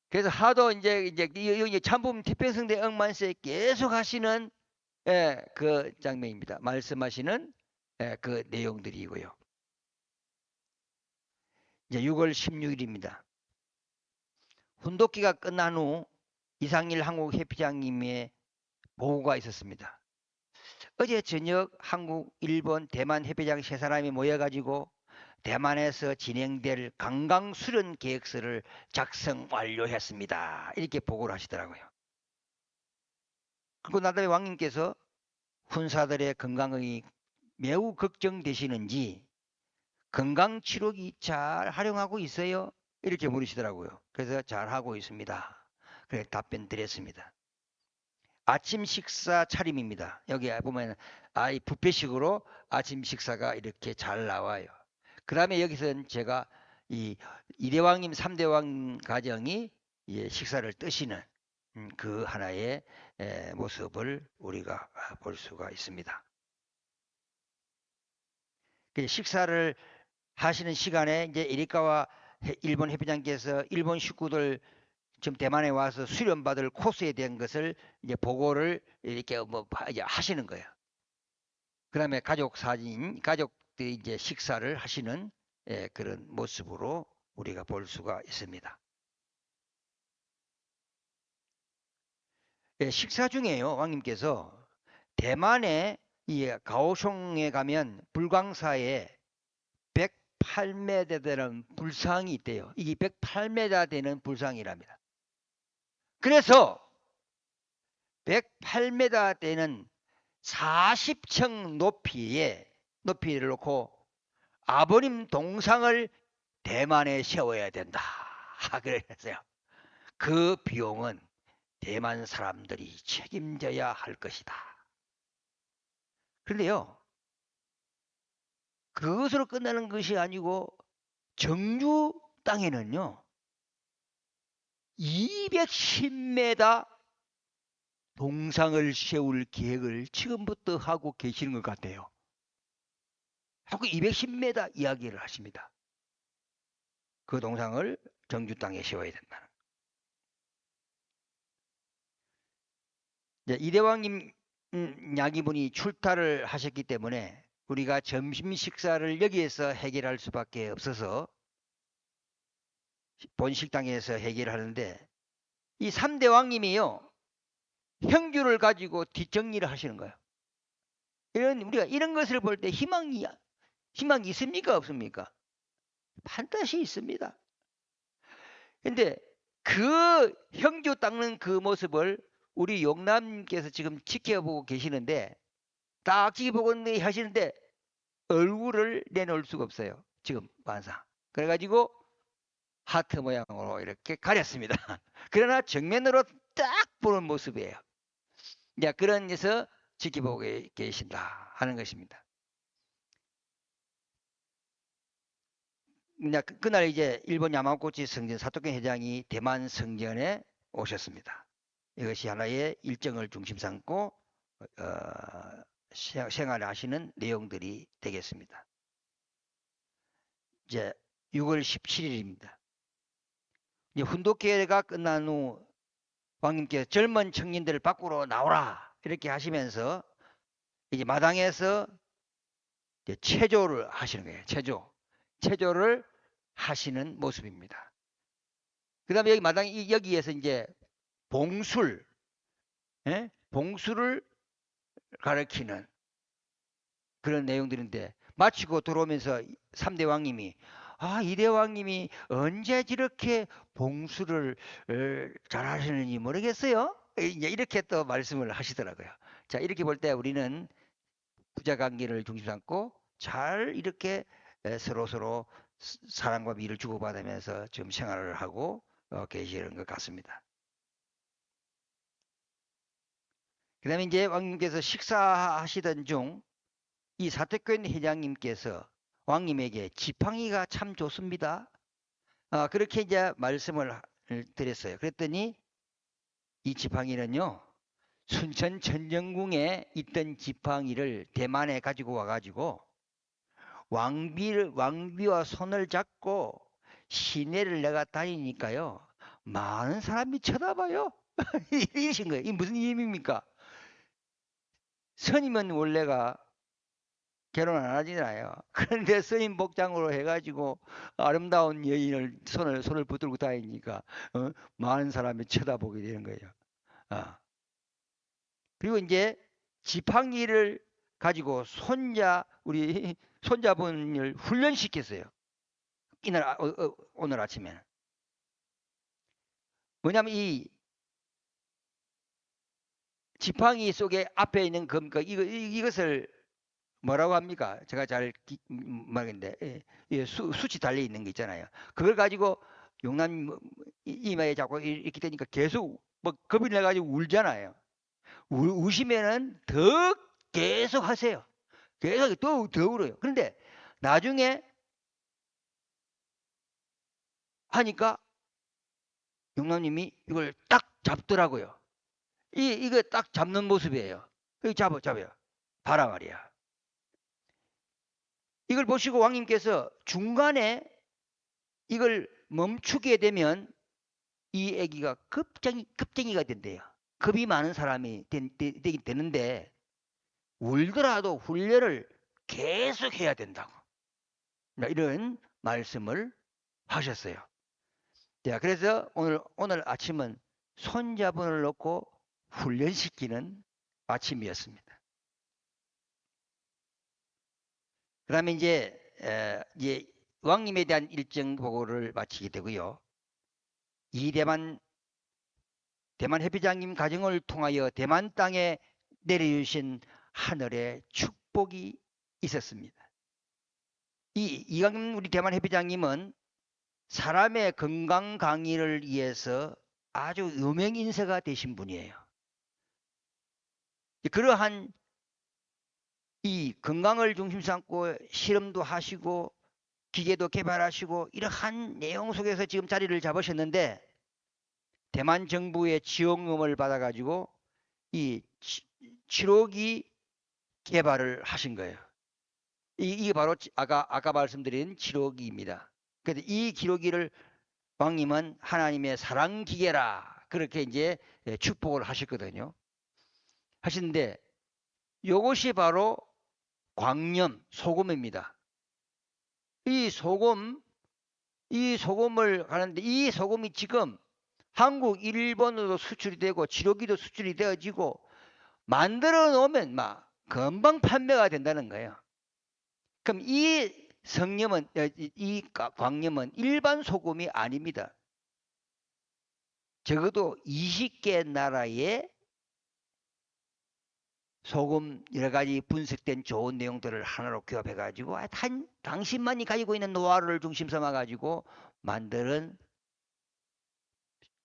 그래서 하도 이제 참부음 태평성대 억만세 계속 하시는 그 장면입니다. 말씀하시는 그 내용들이고요. 이제 6월 16일입니다. 훈독기가 끝난 후 이상일 한국 해피장님의 보고가 있었습니다. 어제 저녁 한국, 일본, 대만 해피장 세 사람이 모여가지고 대만에서 진행될 관광 수련 계획서를 작성 완료했습니다. 이렇게 보고를 하시더라고요. 그리고 나다음에 왕님께서 훈사들의 건강이 매우 걱정되시는지 건강치료기 잘 활용하고 있어요? 이렇게 물으시더라고요. 그래서 잘하고 있습니다. 그래 답변 드렸습니다. 아침 식사 차림입니다. 여기 보면 이 뷔페식으로 아침 식사가 이렇게 잘 나와요. 그 다음에 여기서는 제가 이 이대왕님 3대왕 가정이 식사를 뜨시는 그 하나의 모습을 우리가 볼 수가 있습니다. 식사를 하시는 시간에 이제 에리카와 일본 해피장께서 일본 식구들 지금 대만에 와서 수련받을 코스에 대한 것을 이제 보고를 이렇게 이제 하시는 거예요. 그 다음에 가족들이 이제 식사를 하시는 그런 모습으로 우리가 볼 수가 있습니다. 식사 중에요, 왕님께서 대만의 이 가오숑에 가면 불광사에 108m 되는 불상이 있대요. 이게 108m 되는 불상이랍니다. 그래서 108m 되는 40층 높이를 놓고 아버님 동상을 대만에 세워야 된다. 그랬어요. 그 비용은 대만 사람들이 책임져야 할 것이다. 그런데요, 그것으로 끝나는 것이 아니고 정주 땅에는요, 210m 동상을 세울 계획을 지금부터 하고 계시는 것 같아요. 하고 210m 이야기를 하십니다. 그 동상을 정주 땅에 세워야 된다는. 이대왕님 야기분이 출타를 하셨기 때문에 우리가 점심 식사를 여기에서 해결할 수밖에 없어서 본 식당에서 해결하는데 이 3대 왕님이요, 형주를 가지고 뒷정리를 하시는 거예요. 우리가 이런 것을 볼 때 희망이 있습니까? 없습니까? 반드시 있습니다. 근데 그 형주 닦는 그 모습을 우리 용남께서 지금 지켜보고 계시는데, 딱 지켜보고 하시는데 얼굴을 내놓을 수가 없어요. 지금 관상. 그래가지고 하트 모양으로 이렇게 가렸습니다. 그러나 정면으로 딱 보는 모습이에요. 이제 그런 데서 지켜보고 계신다 하는 것입니다. 그날 이제 일본 야마구치 성전 사토ken 회장이 대만 성전에 오셨습니다. 이것이 하나의 일정을 중심 삼고 생활하시는 내용들이 되겠습니다. 이제 6월 17일입니다. 이제 훈독회가 끝난 후 왕님께서 젊은 청년들을 밖으로 나오라 이렇게 하시면서 이제 마당에서 이제 체조를 하시는 거예요. 체조를 하시는 모습입니다. 그 다음에 여기 마당 여기에서 이제 봉술, 봉술을 가르치는 그런 내용들인데, 마치고 들어오면서 3대 왕님이 이대 왕님이 언제 저렇게 봉술을 잘 하시는지 모르겠어요. 이제 이렇게 또 말씀을 하시더라고요. 자, 이렇게 볼 때 우리는 부자 관계를 중심 삼고 잘 이렇게 서로 사랑과 미를 주고받으면서 지금 생활을 하고 계시는 것 같습니다. 그 다음에 이제 왕님께서 식사하시던 중 이 사택교인 회장님께서 왕님에게 지팡이가 참 좋습니다. 그렇게 이제 말씀을 드렸어요. 그랬더니 이 지팡이는요, 순천 천정궁에 있던 지팡이를 대만에 가지고 와가지고 왕비와 손을 잡고 시내를 내가 다니니까요, 많은 사람이 쳐다봐요. 이러신 거예요. 이 무슨 의미입니까? 스님은 원래가 결혼 안 하잖아요. 그런데 스님 복장으로 해가지고 아름다운 여인을 손을 붙들고 다니니까 많은 사람이 쳐다보게 되는 거예요. 그리고 이제 지팡이를 가지고 우리 손자분을 훈련시켰어요. 오늘 아침에는. 뭐냐면 이 지팡이 속에 앞에 있는 겁니까? 이것을 뭐라고 합니까? 제가 잘 모르겠는데 수치 달려 있는 게 있잖아요. 그걸 가지고 용남 이마에 잡고 이렇게 되니까 계속 뭐 겁이 나가지고 울잖아요. 우시면은 더 계속 하세요. 계속 더 울어요. 그런데 나중에 하니까 용남님이 이걸 딱 잡더라고요. 이거 딱 잡는 모습이에요. 잡아요. 봐라 말이야. 이걸 보시고 왕님께서 중간에 이걸 멈추게 되면 이 아기가 급쟁이가 된대요. 겁이 많은 사람이 되긴 되는데 울더라도 훈련을 계속 해야 된다고 이런 말씀을 하셨어요. 자, 그래서 오늘 아침은 손자분을 놓고 훈련시키는 아침이었습니다. 그 다음에 이제 왕님에 대한 일정 보고를 마치게 되고요. 대만 회피장님 가정을 통하여 대만 땅에 내려주신 하늘의 축복이 있었습니다. 이강림 우리 대만 회피장님은 사람의 건강 강의를 위해서 아주 유명 인사가 되신 분이에요. 그러한 이 건강을 중심 삼고 실험도 하시고 기계도 개발하시고 이러한 내용 속에서 지금 자리를 잡으셨는데, 대만 정부의 지원금을 받아가지고 이 치료기 개발을 하신 거예요. 이게 바로 아까 말씀드린 치료기입니다. 그래서 이 치료기를 왕님은 하나님의 사랑 기계라 그렇게 이제 축복을 하셨거든요. 하시는데 이것이 바로 광염 소금입니다. 이 소금을 하는데 이 소금이 지금 한국, 일본으로 수출이 되고 치료기도 수출이 되어지고 만들어 놓으면 막 금방 판매가 된다는 거예요. 그럼 이 성념은 이 광염은 일반 소금이 아닙니다. 적어도 20개 나라의 소금 여러 가지 분석된 좋은 내용들을 하나로 규합해 가지고 당신만이 가지고 있는 노하우를 중심 삼아 가지고 만드는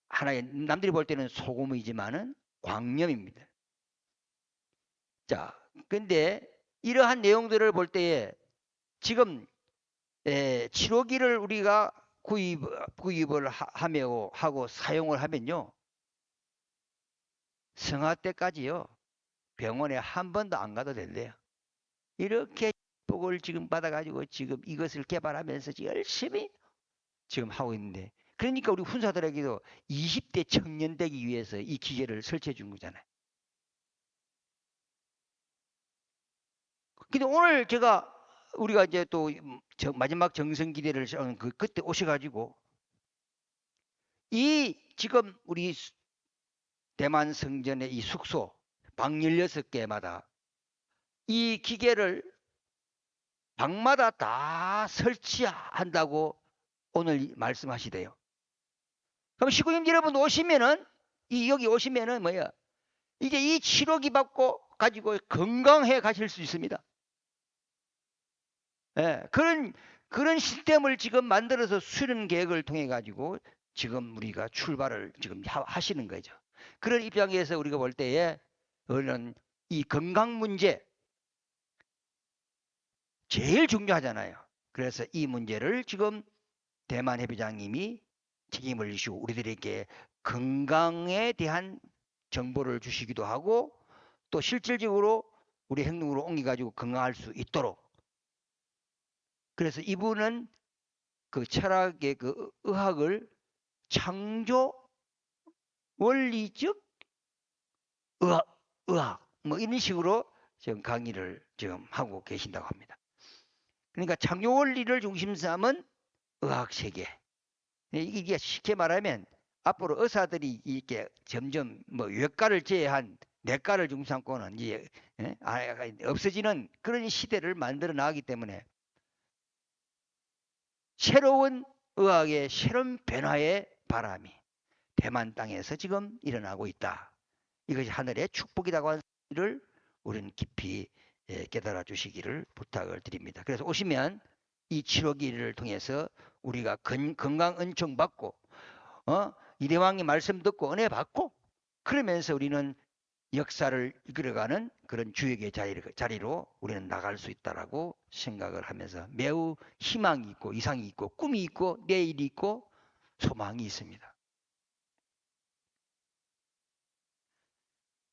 하나의 남들이 볼 때는 소금이지만은 광염입니다. 자, 근데 이러한 내용들을 볼 때에 지금 치료기를 우리가 구입을 하고 사용을 하면요. 성화 때까지요. 병원에 한 번도 안 가도 된대요. 이렇게 복을 지금 받아가지고 지금 이것을 개발하면서 열심히 지금 하고 있는데 그러니까 우리 훈사들에게도 20대 청년 되기 위해서 이 기계를 설치해 준 거잖아요. 근데 오늘 우리가 이제 또 마지막 정성기대를 그때 오셔가지고 이 지금 우리 대만 성전의 이 숙소 방 16개마다 이 기계를 방마다 다 설치한다고 오늘 말씀하시대요. 그럼 식구님 여러분 오시면은 여기 오시면은 뭐야? 이제 이 치료기 받고 가지고 건강해 가실 수 있습니다. 예, 그런 시스템을 지금 만들어서 수련 계획을 통해 가지고 지금 우리가 출발을 지금 하시는 거죠. 그런 입장에서 우리가 볼 때에 우리는 이 건강 문제 제일 중요하잖아요. 그래서 이 문제를 지금 대만 회장님이 책임을 지시고 우리들에게 건강에 대한 정보를 주시기도 하고 또 실질적으로 우리 행동으로 옮겨가지고 건강할 수 있도록 그래서 이분은 그 철학의 그 의학을 창조 원리적 의학 뭐 이런 식으로 지금 강의를 지금 하고 계신다고 합니다. 그러니까 창조 원리를 중심 삼은 의학 세계. 이게 쉽게 말하면 앞으로 의사들이 이렇게 점점 뭐 외과를 제외한 내과를 중심 삼고는 이제 없어지는 그런 시대를 만들어 나가기 때문에 새로운 의학의 새로운 변화의 바람이 대만 땅에서 지금 일어나고 있다. 이것이 하늘의 축복이라고 하는 것을 우리는 깊이 깨달아 주시기를 부탁을 드립니다. 그래서 오시면 이 치료기를 통해서 우리가 건강 은총 받고 이대왕의 말씀 듣고 은혜 받고 그러면서 우리는 역사를 이끌어가는 그런 주역의 자리로 우리는 나갈 수 있다라고 생각을 하면서 매우 희망이 있고 이상이 있고 꿈이 있고 내일이 있고 소망이 있습니다.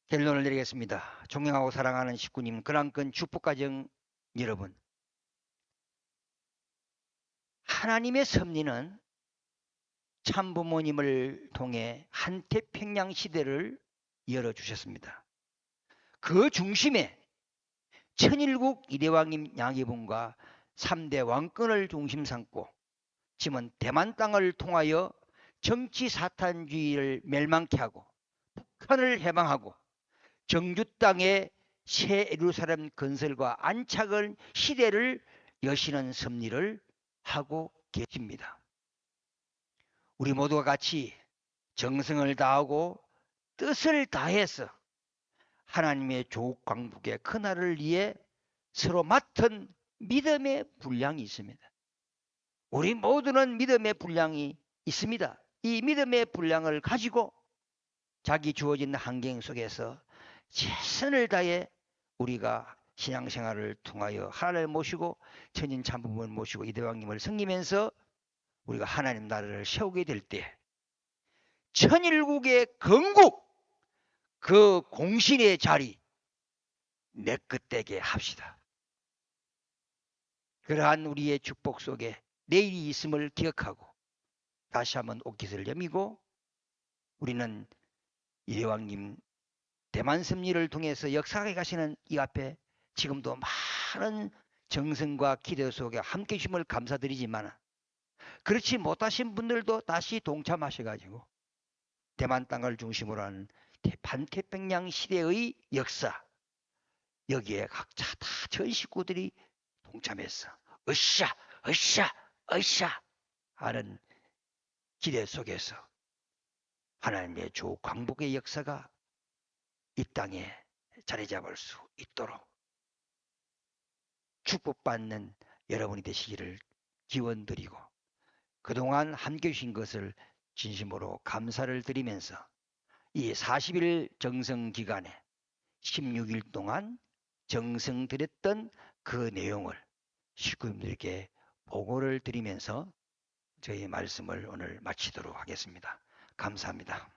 결론을 내리겠습니다. 존경하고 사랑하는 식구님, 그랑큰 축복가정 여러분, 하나님의 섭리는 참부모님을 통해 한태평양 시대를 열어주셨습니다. 그 중심에 천일국 이대왕님 양해분과 3대 왕권을 중심 삼고 지금은 대만 땅을 통하여 정치 사탄주의를 멸망케 하고 북한을 해방하고 정주 땅의 새 예루살렘 건설과 안착을 시대를 여시는 섭리를 하고 계십니다. 우리 모두가 같이 정성을 다하고 뜻을 다해서 하나님의 조국 광복의 그날을 위해 서로 맡은 믿음의 분량이 있습니다. 우리 모두는 믿음의 분량이 있습니다. 이 믿음의 분량을 가지고 자기 주어진 환경 속에서 최선을 다해 우리가 신앙생활을 통하여 하나님을 모시고 천인 참부모를 모시고 이대왕님을 섬기면서 우리가 하나님 나라를 세우게 될 때 천일국의 건국 그 공신의 자리 내끝되게 합시다. 그러한 우리의 축복 속에 내일이 있음을 기억하고 다시 한번 옷깃을 여미고 우리는 이대왕님 대만 섭리를 통해서 역사에 가시는 이 앞에 지금도 많은 정성과 기대 속에 함께 주심을 감사드리지만 그렇지 못하신 분들도 다시 동참하셔가지고 대만 땅을 중심으로 하는 반태평양 시대의 역사, 여기에 각자 다 전 식구들이 동참해서 으쌰 으쌰 으쌰 하는 기대 속에서 하나님의 주 광복의 역사가 이 땅에 자리 잡을 수 있도록 축복받는 여러분이 되시기를 기원드리고, 그동안 함께 해주신 것을 진심으로 감사를 드리면서 이 40일 정성 기간에 16일 동안 정성드렸던 그 내용을 식구님들께 보고를 드리면서 저희 말씀을 오늘 마치도록 하겠습니다. 감사합니다.